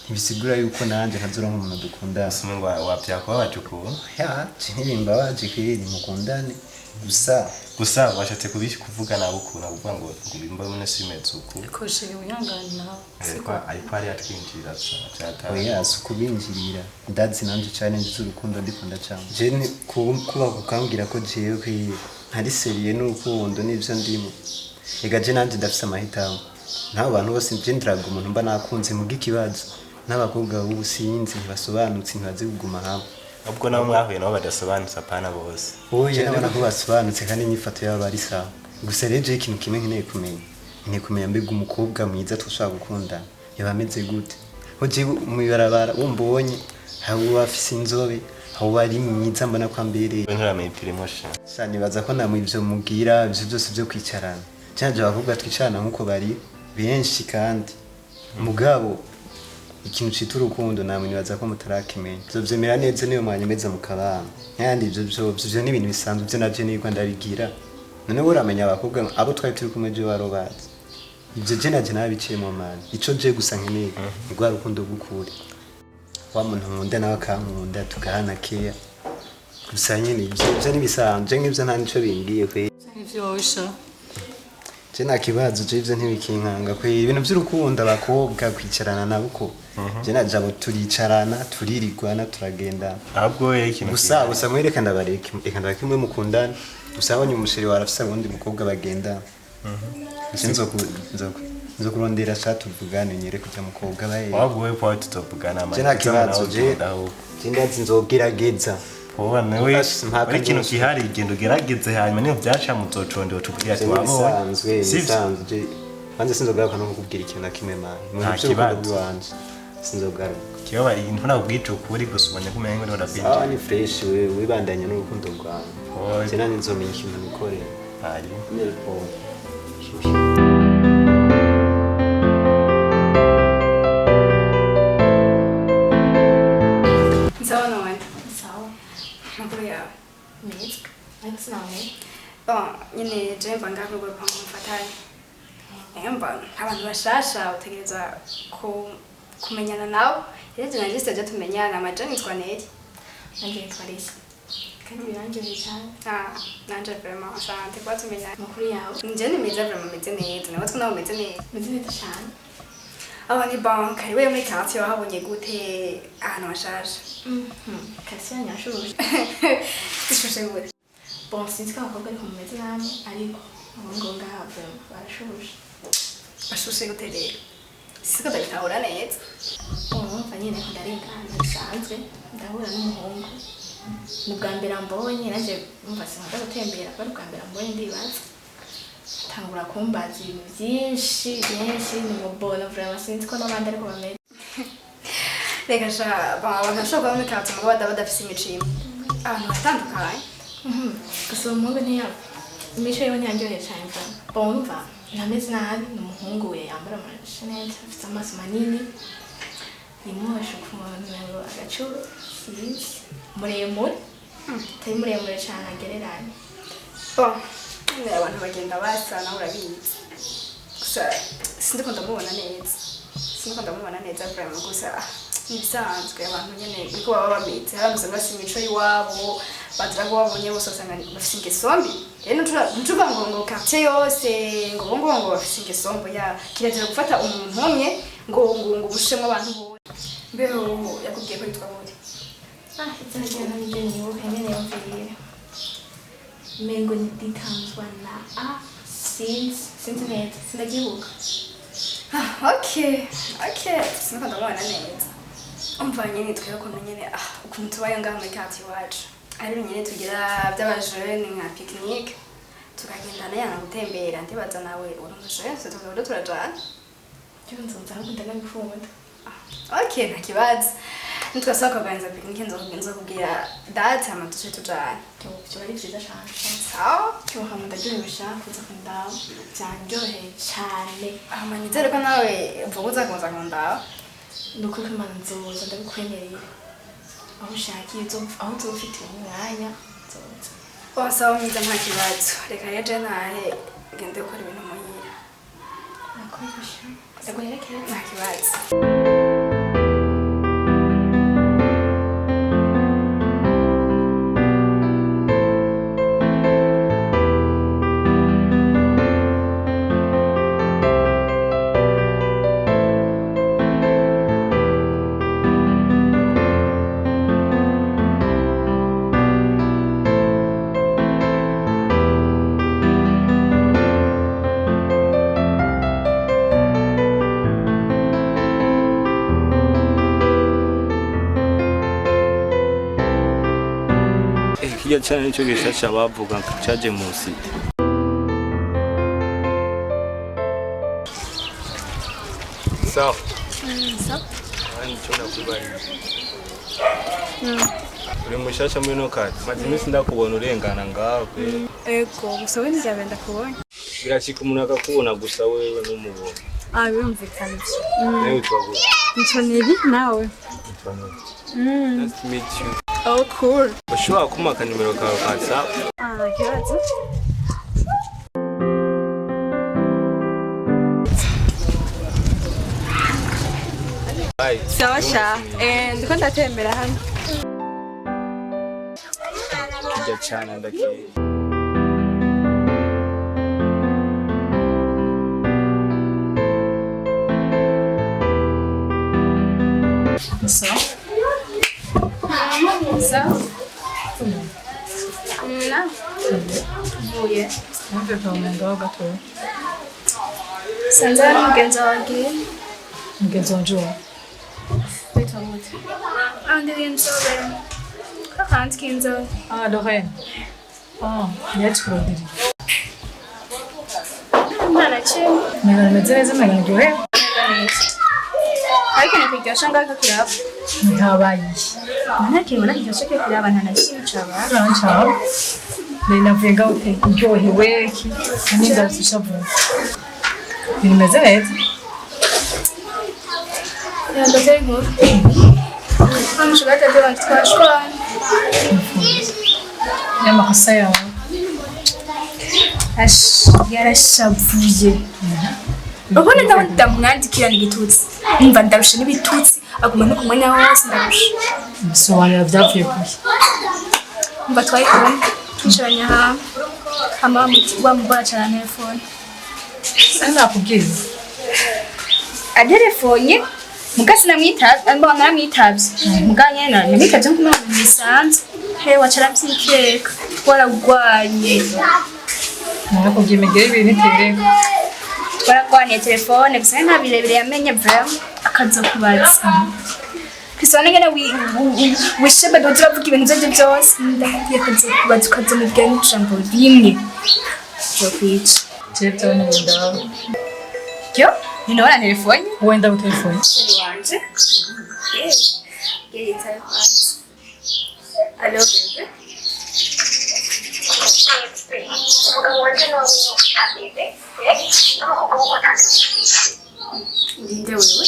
ntibisigura yuko nanje nkazura nk'umuntu dukundana usumwe ngo wabyakwa bacukuba ya kinibimba baje kwiri mukundane gusa washatse kuvuga nawe ukuntu uvuga ngo bimba mune simetse uku ko shiri wihangana ariko ari atwinjira cyata oya sukubinjirira ndazi nanje cyane nzurukundo ndikunda cyane je ni kuba kukambwira ko jewe kwiri ntari seriye n'urukundo n'ivyo ndimo ega je nanje ndafise amahitamo nabo bantu bose je ndiraga umuntu mba nakunze mu gikibazo n'abakobwa b'ubusinzi ntibasobanutse ntibazi kuguma hamwe ubwo nawe mwahuye nabo badasobanutse apana bose oya nabona ko basobanutse kandi n'imyifato yabo ari sawa gusa rero je ikintu kimwe nkeneye kumenya mbega umukobwa mwiza tushaka gukundana yaba ameze gute ho je mubarabara umbonye hawo afise inzobe hawo ari mwiza mbona ko ambereye nturamenye pirimo sha nibaza ko namwe ivyo mugira ivyo byose byo kwicarana cyaje bavuga twicarana nkuko bari benshi kandi mugabo ikintu cita urukundo namwe nibaza ko mutarakimenya zovyemera neza niyo mwanyemeza mukabana kandi ivyo ni ibintu bisanzwe byo navyo nirwa ndabigira none uramenya abakobwa abo twari turi kumwe je barobazi ivyo je naje nabiciye mu mani ico je gusa nkeneye rwa rukundo gukuri wa muntu nkunda nawe akankunda tugahana keya gusa nyine ivyo nibisanzwe nk'ivyo nta nico bimbwiye kwe ivyo wisha je nakibazo je ivyo ntibikinkanga kwe ibintu by'urukundo abakobwa kwicarana nabo ko je najabo turicarana turirigwana turagenda ahubwo ikintu gusa mwereka ndabareka reka ndabakimwe mukundana gusa abonye umusheri warafisa ubundi mukobwa bagenda nzoku nzokurondera cha tuvugane nyere kujya mukobwa baye waguwe kwa tutavugana je nta kibazo je ndazi nzogerageza poa nawe ari kintu kihari igendo gerageze hanyuma niyo byaca muzoconde utubwira ati wabo sisanzwe banze sinzogaruka no kukubwira ikintu nakimwe mani mu by'urukundo rwanje sinzogaruka kiyo bari ntuna kubwica ukuri gusubanya kumenye ngo ndabinje ni fresh we wibandanya n'urukundo rwawe je nani nzomenya ikintu nikore ari nelpo nyine je mva ngaho kwa mfatanye emba abantu bashasha utegereza kumenyana nabo rero nanjye sije tumenyana amajani twaneri nanjye twarisi kandi birangiye cyane nanjye vraiment asante kwa tumenyana makuru yawe nje ni meza vraiment meze neza nawe twanawe meze neza cyane aba ni bank ari we muri quartier wahabonye gute ahantu hashasha kasi yanyashuje ishushe gute bon sinzi ko abakobwa ariko mumeze namwe ariko abahungu ngaha barashuje bashushe gute rero siko ndabitahura neza umva nyine ko ndarengana bisanzwe ndahura n'umuhungu ni bwa mbere mbonye naje umva singa gutembera ko bwa mbere mbonye ndibaza tangura kumbaza ibintu byinshi ni mubona vraiment sinzi ko n'abandi ariko bameze reka sha bagashobora muri quartier ngo badafise imicimo abantu batandukanye gusa umuhungu ntiyaba imico yiwe ntiyanyoheye cyane bumva ntameze nabi ni umuhungu we yambara amashenete afite amaso manini yimwoshe ukuntu agacuru sinzi muremure atari muremure cyane agereranye abantu bagenda basa nawe urabizi gusa sindiko ndamubona neza vraiment gusa ibisanzwe abantu nyene niko baba bameze haramutse basi imico y'iwabo bazira ko babonye bose usanga bafite ingeso mbi rero ntuvuga ngo quartier yose ngo bafite ingeso mbi ya kirazira gufata umuntu umwe ngo ubushemo abantu bose mbeho yakubwiye ko yitwa gute izajyana n'ibyo nibuka nyene yumviriye mengo ntitanzwa na sinzi neza sindagibuka okay sinako ndamubona neza umva nyene twebwe ukuntu nyene ukuntu tubaye ngaha muri quartier iwacu ari nyene tugira by'abajene nka picnic tukagendana yana gutembera ndibaza nawe uri umujene so tukavuga turajana cyo nzonza gukunda n'abifunda okay nta kibazo nitwasaba kuganza picnic nzokubwira date amatushe tujana cyo ari byiza cyane sawa cyo hamwe ndabishaka kuza kundaho byanjyoheye cyane amanizere ko nawe mvuga uzakomeza kundaho nuko Imana nzoza ndabikwemereye aho ushakiye aho uzofite umwanya nzoza wasaba mwiza nta kibazo reka yaje nahe gende gukora ibintu muhira nakwigisha ndaguherekera nta kibazo kijya cyane nicyo gishasha bavuga ngo cyaje munsi sawa ani cyona kubari uri mushasha muri no kati maze iminsi ndakubona urengana ngaho ego gusa we nzabenda ndakubonye birashika umuntu akakubona gusa wewe n'umubona birumvikana nawe twavuga ntoneri nawe nice to meet you. Oh, cool. Ushobora kumaka nimero kawe ka WhatsApp? Kibazo. Bye. Sawa sha. Ndiko ndatembera hano. Kijya cyane ndakiye. Vuye. Mve kwa mwendo gatoya. sanze ari mugenzi wagiye. Mugenzi wanje wawe. Witwa gute? Andi inzobe. Kakandi k'inzobe. Ah, Lorraine. Ah, yaturondera. Mwana kimwe. Mwana meze neza mwana ryohewe. Ariko nikuryosha ngaka kiraba. Ntabaye. Nta kintu na kiryosha cyo kiraba nta na kimwe caba. Ranchaba. Navuye ngaho uryohewe iki n'inda zishavuye. Bimeze neza. Ndateye inkuru. Amushaka atadeba twashwana. N'amakosa yawe. Yarashavuye. Ubona ndamwandikira n'igitutsi. Nimba ndarusha n'ibitutsi aguma no kumwanya wose ndarusha. Bisobanura byavuye kuki. Mba twayikubona. Twicaranye hamwe. Wamubona cyane na telefone. Nakubwiye. Aderefonye mugasi naramwitabye. Muganye namwitabye nk'umuntu bisanzwe. He wacara byikeka. Twaragwanye. Nakubwiye imigeri ibiri nitereka. Twaragwaniye telefone gusa nta birebire yamenye vraiment akaza kubaza. Kisone ngene wishebe dodira vuga ibintu byo byose ndagiye kaza kubaza kaza mu bwanyu jambo rimwe. Cyo kwica. Telefone ndawe. Kyo? Ninaona telefone? Wenda ku telefone. Wanje. Ye telefone. Allo bebe. Umugabo wanje no abebe. Ndinde wewe.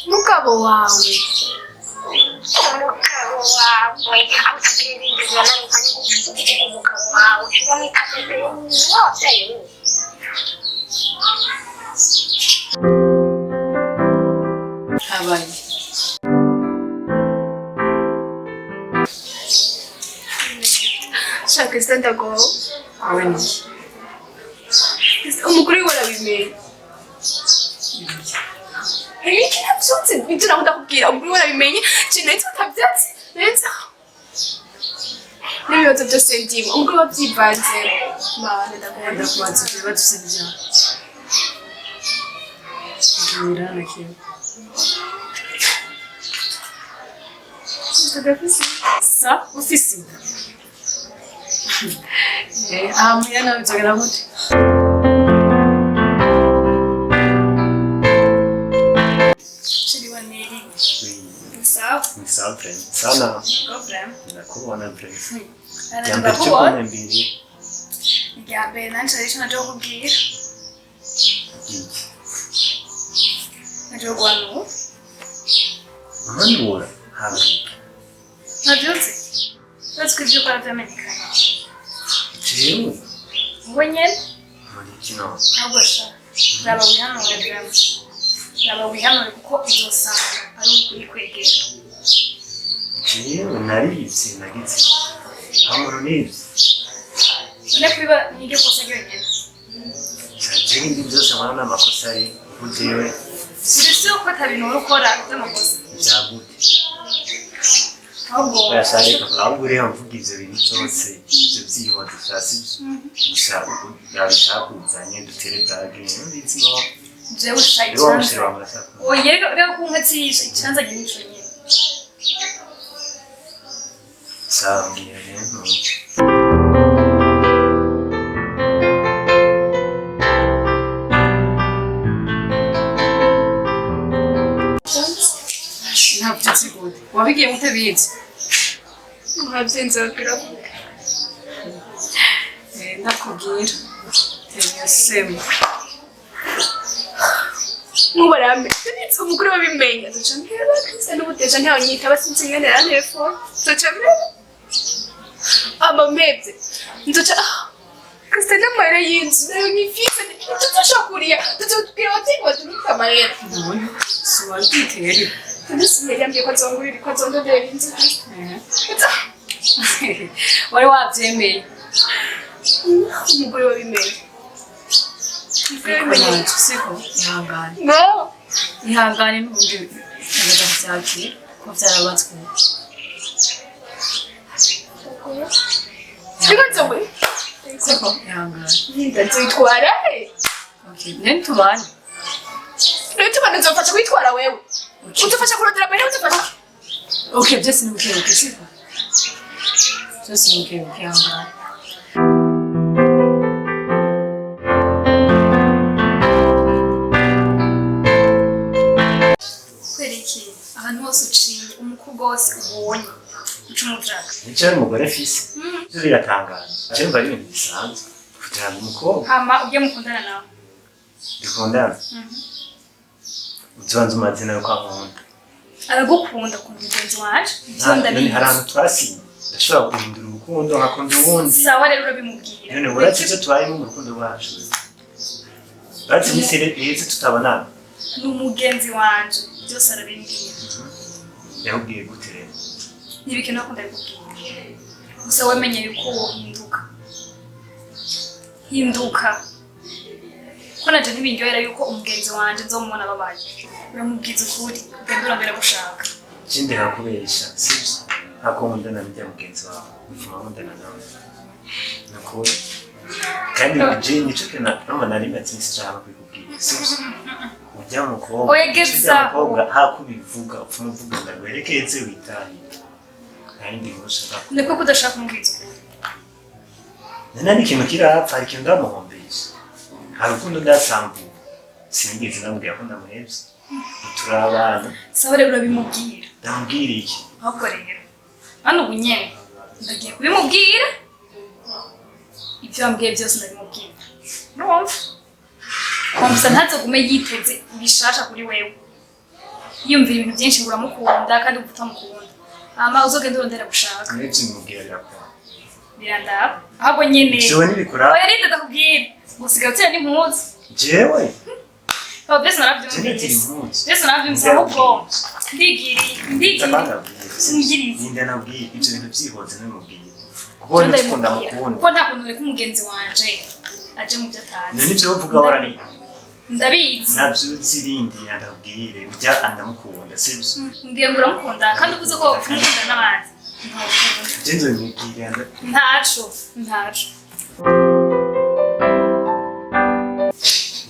Mugabo wawe. Habaye. Shaka senda go. Weni. Umugore warabimenye. Iki nabyo ibyo nakubwira umugore warabimenye cyane tutabyatsi neza. Nibibazo byose ndimo umugore wabyivanze. Mana ndakunda kubanza kureba dusebya. Ngira kiyo. Sa ofisi. Muyana bizogera gute? Sawa. Sawa friend. Sana. Problem. Nakubona friend. Anataka kuona mbili. Ngiyabe nanje najya kubwira. Najya kwanu. Manura. Habaye. Nabyutse. Twasubije kwa Amerika. Jewe. Wenyine. Muri kino. Nagosha. Zaba wihanura byawe. Zaba wihanura kuko izosanga ari ukuri kwegera. Jewe naribye nagitse. Hamuru nibye. Nakwiba nige kosa yonyine. Jewe ndi byose mwana amakosa ari kujewe. Sirisi uko atabintu ukora by'amakosa. Byagute. Ahubwo yashaka ahubwo rero mvuga ivyo bintu byose ivyo byihoze cyasi gusa yabishakuzanye dutere bwage nditsi no jewe shayitsanze oye rero kunkatisha icyanza ginisho nyine sambye rero ntabyo tsigode wabigiye mutabizi Ntabyo ndakubwira yasema mubarambe ndetse umugore wabimenye ducambira Kristo n'ubuteje ntaho nyita basinze ngene ya telefone ducambira amamebye nduca Kristo n'amara y'inzu nayo nyifise tutashakuriya tutubwira bati ngo turukamara none so wabitera ndisi yambye ko zongurira ko zondodera inzu Kristo wari wabyemeye umugore wabimeye siko ihangane no ihangane n'ubundi byakira ko byarabatswe siko siko ihangane ndazitwara nene tubane nzofasha kwitwara wewe utufasha kurondera mbere utufasha okay byose ni bukebuke siko byose ni bukebuke ihangane kwereki ahantu hose uciye umukobwa wose ubonye uca umudraga nicyo ari umugore afise ibyo biratangaje je mba ari ibintu bisanzwe kugira ngo umukobwa hama ujye mukundana nawe dukundana ubanza amazina yo kwankunda aragukunda ukunda mugenzi wacu ibyo none ndabizi hari ahantu twasinye ndashobora guhindura urukundo nkakunda uwundi sawa rero urabimubwira none uretse ibyo tubayemo mu rukundo rwacu uretse iminsi ihetse tutabonana ni umugenzi wanje byose arabimbwira yakubwiye gute rero ntibike no kunda bikubwira gusa wamenye yuko wohinduka hinduka ko naje ntibindyohera yuko umugenzi wanje nzomubona babaye uramubwiza ukuri ugenda urondera gushaka ikindi nakubesha sibyo ntabwo nkundana n'ijya mugenzi wawe bituma nkundana nawe nakuri kandi je nico kena mama nari matsi sinshaka kubikubwira sibyo ujya mukobwa oyegeza mukobwa hakubivuga upfa umuvuga ndawerekeze witahira kandi nkushaka niko kudashaka umubwiza nana ni ikintu kirapfa hari ikintu ndamuhombesha hari urukundo ndasambuye sinigeze namubwira ko ndamuhebye turabana sawa rero urabimubwira ndamubwira iki ahubwo rero hano ubu nyene ndagiye kubimubwira ibyo wambwiye byose ndabimubwira urumva wumva ntazogume yiteze bishasha kuri wewe yumvira ibintu byinshi ngo uramukunda kandi utamukunda hama uzogenda urondera gushaka ndetse mubwira birakora birandaba ahubwo nyene jewe nibikora oya rinde ndakubwira gusigaye utera n'impuzu jewe byose narabyumvise byose narabyumvise ahubwo ndigiriye sinigiriye ninde nabwiye ibyo bintu byihoze n'umubwiye kuko ndakunda mukunda kuko nta kuntu reka umugenzi wanje aje mu byo atazi none ibyo uvuga warari ndabizi nabyo zirindi ndabwire ujya andamukunda sibyo mbwiye ngo uramukunda kandi uvuze ko umukunda n'abandi jenzo nibwire ntaco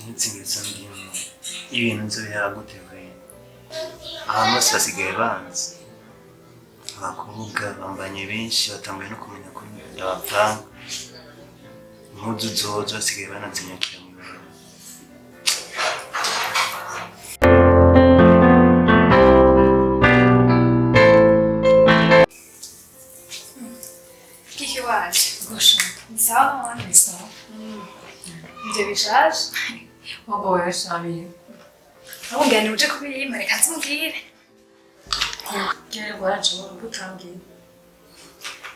nitsingiza ndimo ibintu nzo yaguteye ahantu hose basigaye banzi abakobwa bambanye benshi batambaye no kumenya ko abapanga impuzu zozo basigaye bananzinyakira mu biro kiki waje ni sawa none ni sawa ibyo bishaje waba wayashabiye ahubwo uje kubiyima reka nzimubwire gere waraje urabutambwiye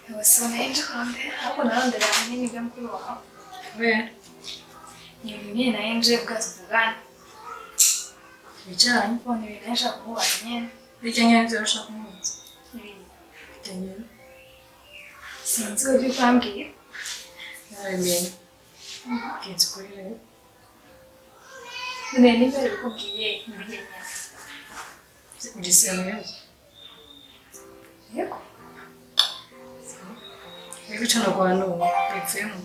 abasoma ejo konde ahubwo narondera hanini bwa mukuru wawe kubera nyine nayo nje bwatuvugana bijanye ubona ibintu nashaka kumubaza nyene bijya nyene byo ushaka kumubaza bijya nyene sinzi ibyo kwambwira narabimenye genzi kuri rero none niba bikubwiye ntibigenya ugisema neza yego ariko cano rwanuwe bipfuyemo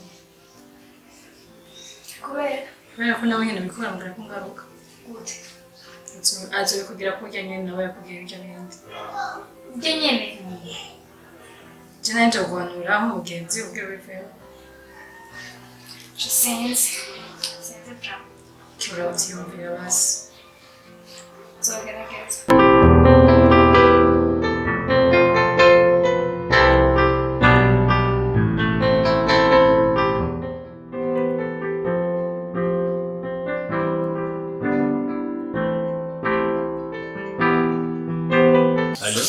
kubera ko nawe nyine bikora mbere ko ngaruka gute azobikubwira ko urya nyene nawe yakubwira ibyo bindi ujye nyene je nanje rwanura aho mugenzi ubwira bipfuyemo sinzi bra urabyiyumvira basi nzogerageza Allô?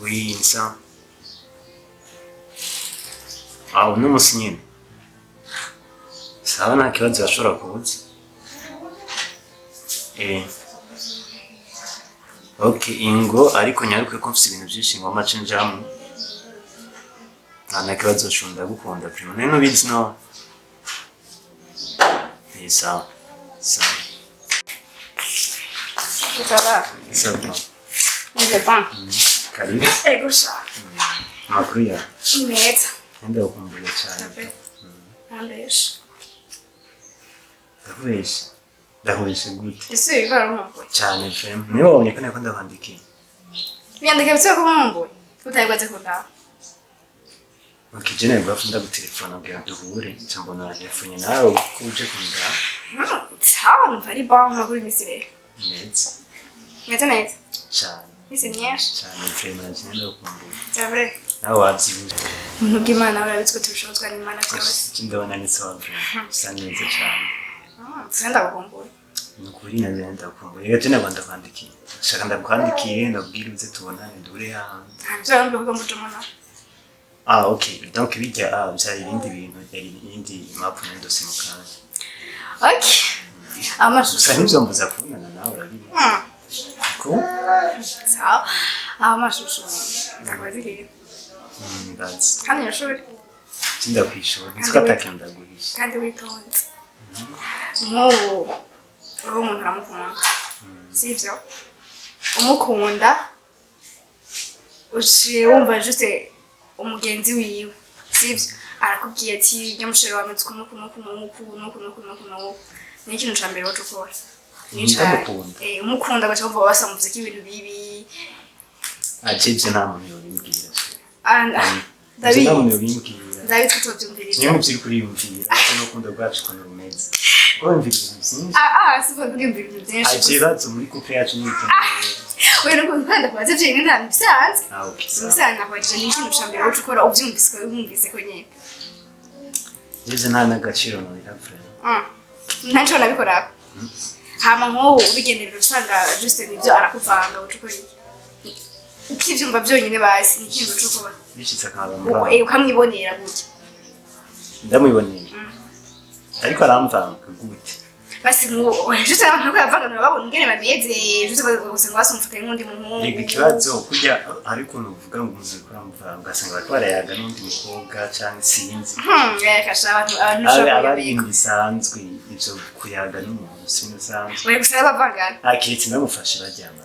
Oui, ça. Ah, uno musi nyene. Sawa nta kibazo bashobora kubuza. Okay, ingo ariko nyaruke ko mfite ibintu byinshi ngo amace njamo. Nta kibazo shunda gukunda primo. Neno bizi no. Sawa. Sawa. Ça Sawa. Nije pan. Karibu. Ego sha. Makuru ya. Meza. Nenda ukumbuye cyane. Andesha. Ndahubeshe gute? Ese ibara umumbuye. Cyane frame. Niwe wabonye ko nako ndabandikiye. Byandike bitse ko umumbuye. Utayigwaze kuda. Ukijene bwafunda gutelefona bwa duhure cyangwa na telefone nawe kuje kumda. Sawa, ntari ba makuru misire. Neza. Neza. Cyane. Ese nyesha. Cyane frame nagenda ukumbuye. Cyavre. Nawe wabyibuze. Umuntu bw'Imana urabitswe tubishobozwa n'Imana byose. Ndabona ni sawa frame. Bisa neza cyane. Senda gukumbura. Nukuri nagenda ukumbuye. Reka tena banda kwandikiye. Shaka ndakwandikiye ndabwira uze tubonane dure hanze. Ntabyo mbivuga mu tumana. Ah, okay. Donc bijya byari ibindi bintu ibindi mapu ndose mu kazi. Okay. Amashusho. Gusa nibyo mbuza kubonana nawe urabizi. Ko? Sawa. Amashusho. Ndabaziriye. That's. Kandi yashuri. Tinda kwishora. Nzi ko atakenda guhisha. Kandi witonze. Nk'ubu ubu umuntu aramukunda. Sibyo? Umukunda uciye wumva juste umugenzi wiwe. Sibyo? Arakubwiye ati nyamushero wa mutwe nuku. Ni ikintu cya mbere wacu ukora. Umukunda gacha wumva wasamuze ibintu bibi. Acibye nta muntu yobimbwira. David. Nta muntu yobimbwira. David tutobyumvira. Niyo mubiri kuriyumvira. Ati n'urukundo rwacu ko rumeze. Urumvira ibintu byinshi. Sifa kuriyumvira ibintu byinshi. Acibatse muri couple yacu n'ibintu. Wewe n'ukunda kwaze byinshi nta bisanzwe. Okay. Bisanzwe nakwaje ni ikintu cya mbere wacu ukora ubyumvise ko nyine. Jeze nta n'agaciro nabira frère. Ntacyo nabikora. Hama nk'ubu ubigenera usanga juste nibyo arakuvanga ucukuri. Ukivyumva byonyine basi ni ikintu ucukura. Bishitse akabamba. Ukamwibonera gutya. Ndamwibonera. Ariko aramvanga gute. Basi ngo juste abantu bakavanga babona ingene babiyeze juste gusenga basumfuka n'undi muntu. Yego ikibazo kujya ariko nuvuga ngo muzi kuramvanga ugasanga bariko barayaga n'undi mukobwa cyangwa sinzi. Yakasha abantu abari bisanzwe ibyo kuyaga n'umuntu sinasanzwe. Wewe gusaba bavanga. Akiretse namufashe bajyama.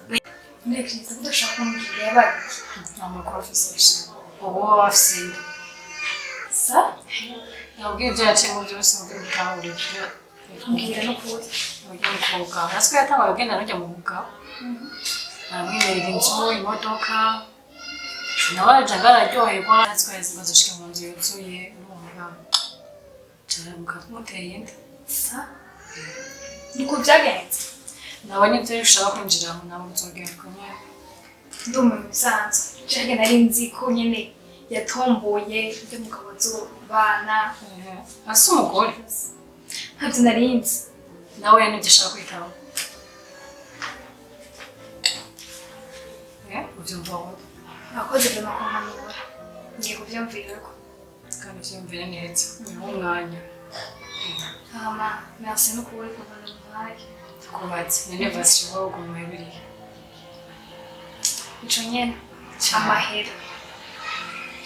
Ndekiriza kudashaka kumubwira yabaye. Amakuru afise. Ofisi. Sa? Yabwiye byaciye mu byose mu bw'ubwawure. Mbwira no kuri. Ugiye kuvuga. Asiko yatabaye agenda n'ujya mu bugabo. Aramwemerera inzu, imodoka. Nawaje agararyoherwa. Asiko yazimaze ushike mu nzu yuzuye urumva. Cyaramuka kumuteye inda. Sa? Niko byagenze. Nawe nibyo ushaka kwinjira mu nama uzogera kumwe. Ndumva bisanzwe. Cyane nari nzi ko nyene yatomboye ibyo mugabo zobana. Asa umugore. Ntabyo nari nzi. Nawe nibyo ushaka kwitaho. Ubyumva wowe. Akoze byo nakumanura. Ngiye kubyumvira ko. Kandi byumvire neza. Ni umwanya. Merci no kuba kubana nawe. Kubatse nene bashibo Mumubiri. Ico nyene amahera.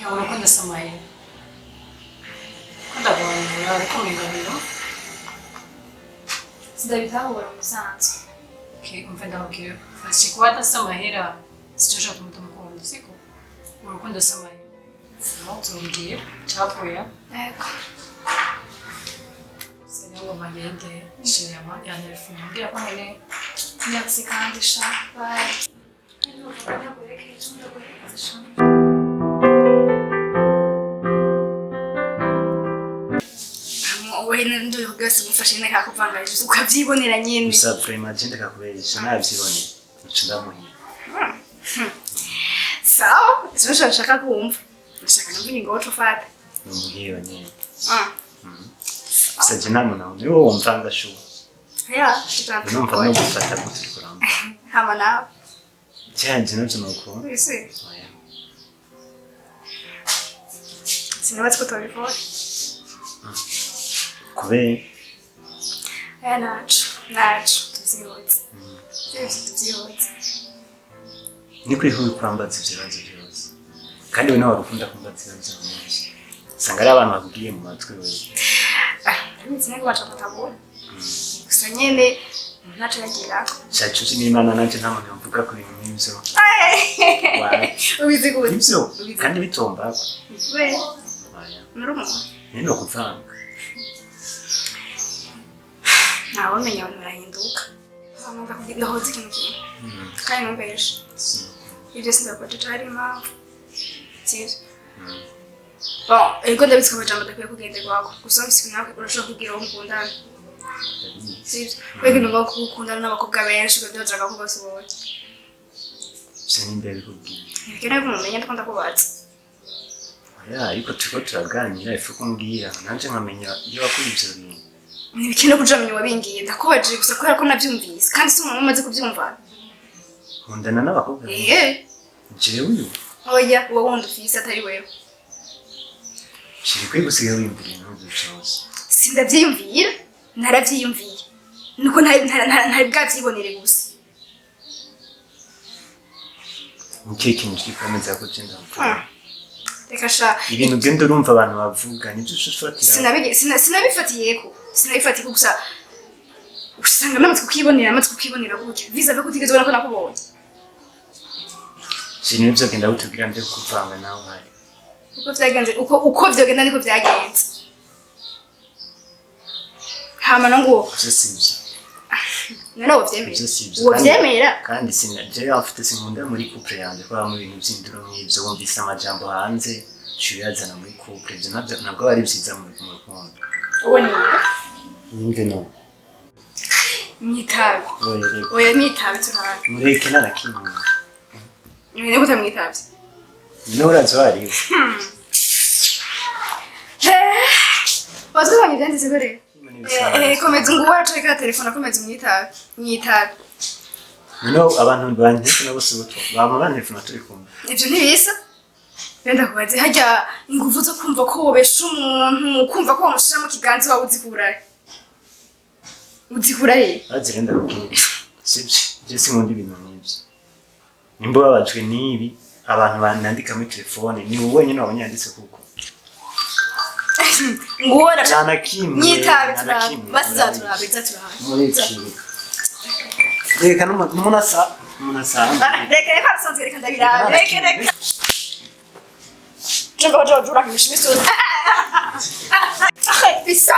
Yabona ko ndasamaye. Ndabona ariko migabiro. Sindabitahura musanzwe. Okay, umva ndabwira. Ashikuwa ndasamahera. Sitosha tumutumukunda siko. Urukundo ndasamaye. Sinaho tumbwiye cyapoya. Ego. Ngo magende shirama yanelfuna ngira ko nyene Merci kandi sha. Bye. Wene ndo yogase mufashe neka kuvanga Yesu ukavyibonera nyene. Gusa vraiment agenda kakuberesha navyibone. Nico ndamuhiye. Sawa, sio nshaka kumva. Nshaka numva ingo utufata. Numuhiye nyene. Gusa je namuna niwo wumvanga shu. Ya, tutavuga. Numva no gufata gute kuramba. Hama nawe. Cyanje navyo nuko. Ese. Sinabatse ko tubikora. Kubera nacu tuzihutse. Byose tubyihutse. ni kuri ho kwambaza ibibazo byose kandi we nawe ukunda kumbaza ibibazo byose sanga ari abantu bakubwiye mu matwi wewe ndetse nako baca kutabona gusa nyene ntaco yagira cyacu n'Imana nanje nta muntu mvuga kuri ibyo ubizi gute ibyo kandi bitomba we nurumo nino kuvanga nawe menya abantu barahinduka bamuga kugira ngo hoze ikintu kimwe kandi numbeje ibyo sindakoje tarima sivyo bon ego ndabitswe amajambo adakwiye kugenderwako gusa mbisi nawe urashobora kubwira uwo mukundana sivyo wege numva ko ukundana n'abakobwa benshi ugadojaga ko bose wowe sininde bikubwira ibyo kumumenya ndakunda kubaza ariko turiko turaganira ifu kumbwira nanje nkamenya iyo wakora ivyo bintu ntibikene kujamenya wabingiye ndakubaje gusa kubera ko navyumvise kandi si umuntu umaze kuvyumva nkundana n'abakobwa jewe uyu oya uwo wundi ufise atari wewe shiri kwigusiga wimvira ibintu byose sindavyiyumvira naravyiyumviye nuko ntari bwavyibonere gusa mukiye kintu kikomeza ko cyenda reka sha ibintu genda urumva abantu bavuga nibyo ufatira sinabifatiye gusa usanga namatse kukibonera gutya visa ko kutigeze ubona ko nakubonye sinibyo genda utubwira nje kuvanga nawe hari uko vyagenze uko vyogenda niko vyagenze hama ngo sivyo none wovyemera kandi sinaje afite sinkunda muri couple yanjye kwa mu bintu by'induro nk'ibyo wumvise amajambo hanze cyuyazana muri couple byo nabwo bari byiza mu rukundo ubone ninde no nyitabe oya nyitabe turara mureke narakimwe nyine gutamwitabye n'urazwari bazwanye byanditse gore komeza ngo waceka telefone komeza nyitabe no abantu bantese nabo sibuto bama bantelefona turi kumwe ibyo ntibisa benda kubaze hajya ingufu zo kumva ko wobesha umuntu kumva ko wamushira mu kiganza wawe uzikura he azirenda kubwira sibyo je sinkunda ibintu nk'ibyo nimba babajwe n'ibi abantu banandika muri telefone ni wowe wenyine wabanyanditse kuko ngora cyana kimwe nyitabe bazaturaba reka n'umunasa reka asanzwe reka ndabirabe reka Jumbo jura kimishimiso bisa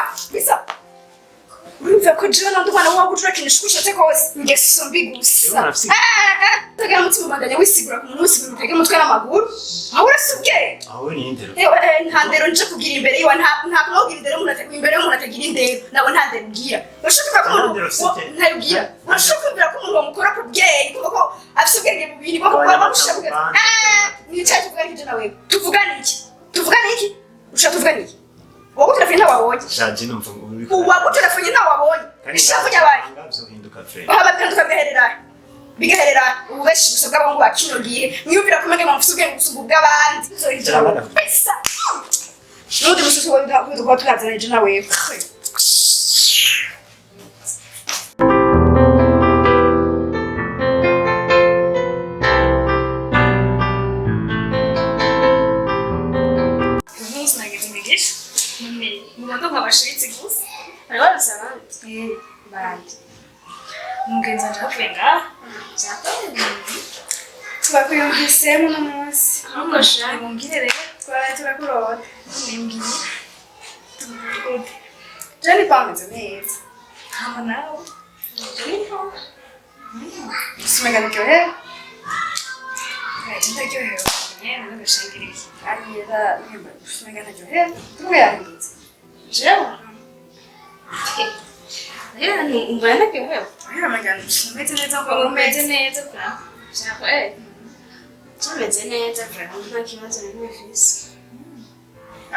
urumva ko jona ndumwana wawe ujura kinishusha te kose ngeso mbigusa tagara mutima bandanya wisigura ku muntu usigura utege mutwe n'amaguru aho urasubye aho ni indero ntandero nje kugira imbere yiwa nta kugira indero umuntu atagira imbere y'umuntu atagira indero nabo ntandero ugira bashaka ko umuntu ntayugira bashaka kugira ko umuntu bamukora ku byeyi kuko afite ubwenge bubiri bwo bamushaka ni cyaje kuvuga iki nawe tuvugana iki ushaka tuvugana iki wowe telefone wabonye shaje numva uwa telefone wabonye ishaka nyabaye ngazohinduka fe abakanduka bigaherera ubeshi gusabwa abantu bakinogiye nyumvira kumenge mu mfusuge gusuga bw'abandi pesa n'undi mususu wa ndakwiduka tukazana je nawe abashiritse gusa ari barasaba bandi mugenza ndavuga twakuyumvisemo no munsi ahubwo shaka mumbwire rero twaraye turakurora nimbwiye ute jani pameze neza hama nawe janipo simega niryohewe ndaryohewe nyene n'agashangiriye ariyera nimba simega ndaryohewe kuko yahindutse jewe yani mbona ke wewe haya magana umeze neza ko umeze neza bra cyako tumeze neza bra nta kibazo n'ibifisi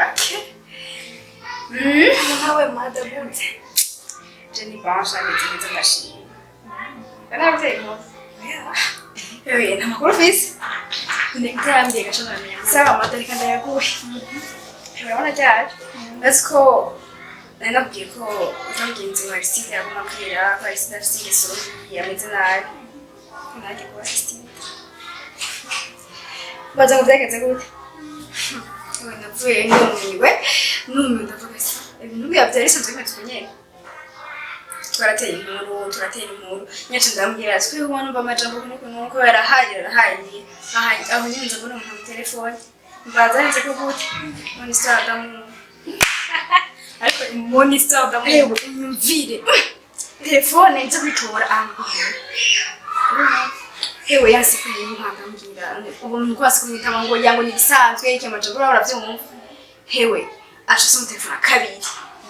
okay nawe madabute jeni basha neza mashini kana mtego yewe nta makuru fisi ndikambye gashona sawa madari kanda yaguhe urabona cyane Esko nabwiye ko utangenzi wa site yaguma kwira kwa site site so yameze nabi ntajye kwa site baza ngo byagenze gute napfuye numiwe ndavuga se ibintu byari bisanzwe bimaze kunyera turateye inkuru nyinshi ndambwira ati ko ubona umva amajambo nuko yarahaye aho nyine nza mbona umuntu mu telefone mbaza neza ko gute muri Histoire ariko muri Histoire nyumvire telefone nza kwitora hewe yansi kuyimpangambira ubu nkwasi kumwitama ngo yango ni bisanzwe iki amajambo uravyumva hewe ashase mu telefone kabiri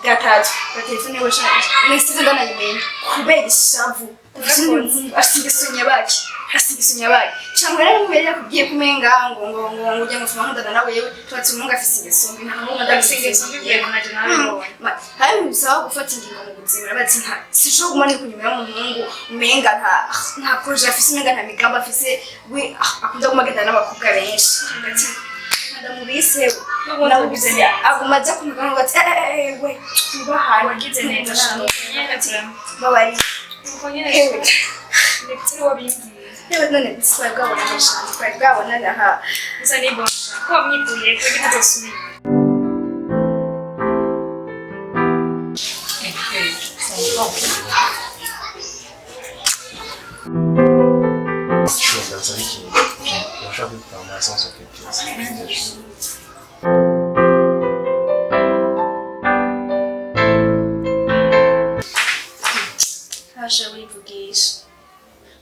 gatatu telefone we shaje nesize ndanayimenya kubera ishavu asigisumya baki cyangwa rero mubere yakubwiye kumenga ngo ujya ngufuma nkundana nawe yewe twatse umunga afise ingesombi nta munga ndabise ingesombi yego naje nawe hari bisaba gufata ingingo mu buzima bati nta sisho guma ni kunyuma y'umuhungu umenga nta projet afise umenga nta migambi afise we akunda kumagenda n'abakobwa benshi ngati ndamubise nawe bize agumaze kumugana ngo ati we tubahaye wagize neza cyane babari hewe ndetse wabimbwiye Hewe none twabwabona naha gusa nibosha ko mwikuye ko bitazosubira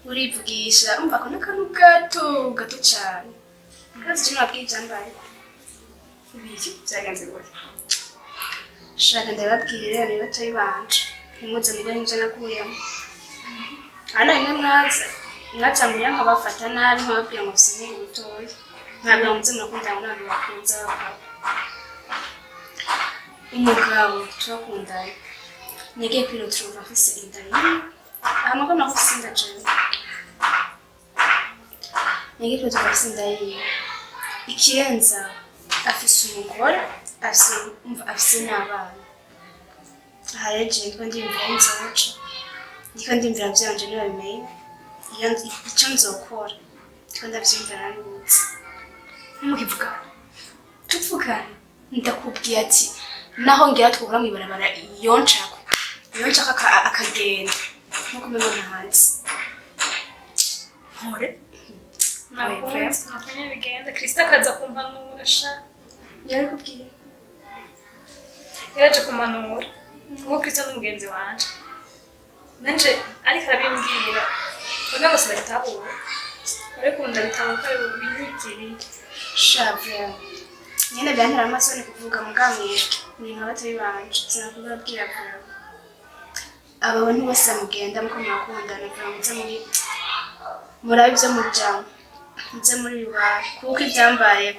urivugisha umva ko n'akantu gato cyane kazi cyo nabwije mbaye ibiki byagenze gute shaka ndababwire rero batoyi banje imuze mujye nje nakuyemo ana ine mwatanguye nkabafata nabi nkababwira ngo sinige butoyi nkabwira ngo nzemura kundana n'abantu bakunze umugabo turakundana nigiye kwirotura afise inda amagana afise inda cyane nigiye kwirotura afise inda ikirenza afise umugore afise n'abana hareje ndiko ndimvira inzoca ndiko ndimvira byanje nibabimenye icyo nzokora ndiko ndavyumvira nibutse ntimukivuga tuvugana ndakubwiye ati naho ngira twubura mw'ibarabara yonshaka akagenda nkuko mubibona hanze mpore nakunye bigenda Krista akaza kumpanura sha yari kubwiye yaje kumpanura uwo Krista n'umugenzi wanje nanje ariko arabimbwira ubwo bose bagitahura ariko ndabitahura ko ari binyigiriye shavya nyene byantera amasoni kuvuga mugamwe ni nk'abatoyi banje sinakubabwira ko aba bantu bose mugenda muko mwakundana kugira ngo muze murabe ibyo muryango muze muri bibaye kuko ibyambaye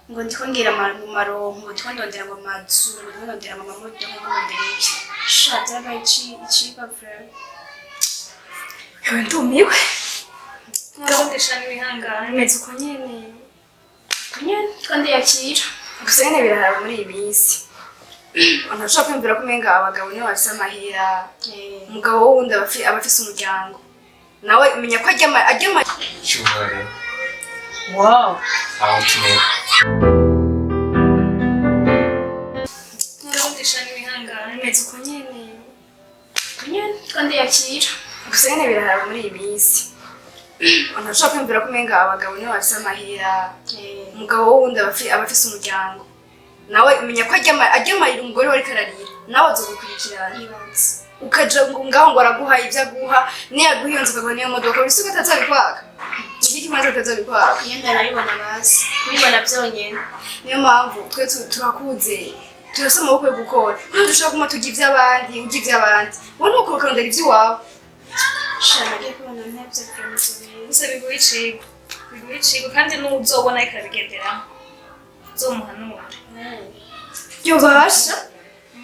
ngo ndiko ngira mu maronko ndiko ndondera ngo mazuru ndiko ndondera ngo mamodo ngo ndondera iki shavya bayi iciba vrema yewe ndumiwe ndabondesha n'ibihangane meze uko nyene kandi yakira gusa nyine birahara muri iyi minsi ntashobora kwiyumvira ko umenga abagabo nibo bafise amahera umugabo wundi aba afise umuryango nawe umenya ko ajya cyubare wow aho kimwe ndabondesha n'ibihangane meze uko nyene kandi yakira gusa nyine birahara muri iyi minsi ntashobora kwiyumvira ko umenga abagabo nibo bafise amahera umugabo wundi aba afise umuryango nawe umenya ko ajya amarira umugore we ariko ararira nawe azogukurikirana ntibanze ukaja ngaho ngo araguha ibyo aguha niyaguha iyo nzu ukaguha niyo modoka uretse ko atazabikwaka iki kimaze atazabikwaka Yenda naribona basi kubibona byonyine niyo mpamvu twe turakuze turasa amaboko yo gukora ntabwo dushobora kuma tujya iby'abandi ujya iby'abandi wowe nuko ukarondera iby'iwawe shana ngiye kubona ntebye promotion gusa biguha icigo kandi n'uzobona ariko arabigenderamo uzomuhanura yobasha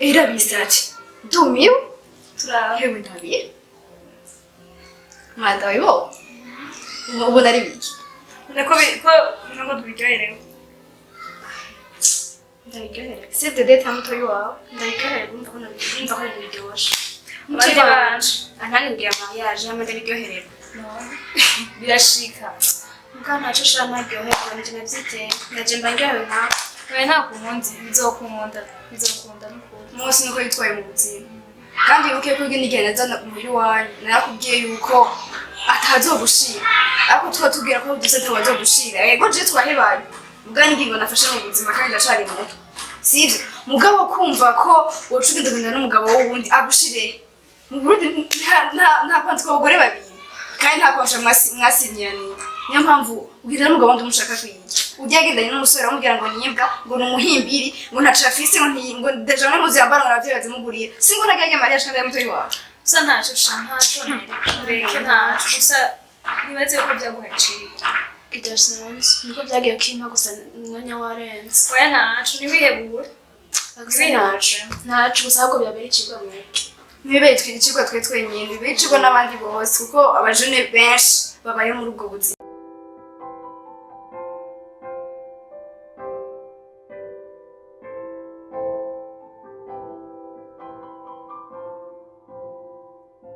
irabizi ati ndumiwe turaba hewe ndabiye mwandabibo ubu nari biki nako tubiryoherewe ndabiryoherewe c'est de date mutoyi wawe ndabiryoherewe umva ko nabiryoshe abandi banje anani ngira mariage hama ndabiryoherewe birashika muga ntaco shira ntaryoherwa nje navyiteye ndaje mba ndyohewe nkawe wewe ntabwo nkunzi bizokunda n'ukuri umunsi nuko yitwaye mu buzima kandi wibuke ko n'igihe nazana umuhiri wanyu narakubwiye yuko atazogushira ariko twatubwira ko duse atabazogushira yego je twahebanye muga n'ingingo nafashe mu buzima kandi ndacari muto sivyo mugabo kumva ko woca ugenda n'umugabo w'uwundi agushire mu Burundi nta kwanzi k'abagore babiri kandi nta kwansha mwasinyiraniye niyo mpamvu ugenda n'umugabo wundi umushaka kwiyica ujya agendanye n'umusore amubwira ngo niyembwa ngo ni umuhimbiri ngo ntaco afise ngo deja no muzi yambara ngo navyo bazimugurira singo nagage mariage kandi mutoyi wawe gusa ntaco ntaco ureke ntaco gusa nibaze ko byaguhaciye kidasanzwe niko byagiye kimpa gusa umwanya warenze oya ntaco ntiwihebure ntaco gusa ahubwo byabera ikigwa mwebwe ntibibere ikigwa twe twenyine bibere ikigwa n'abandi bose kuko abajene benshi babaye muri ubwo buzima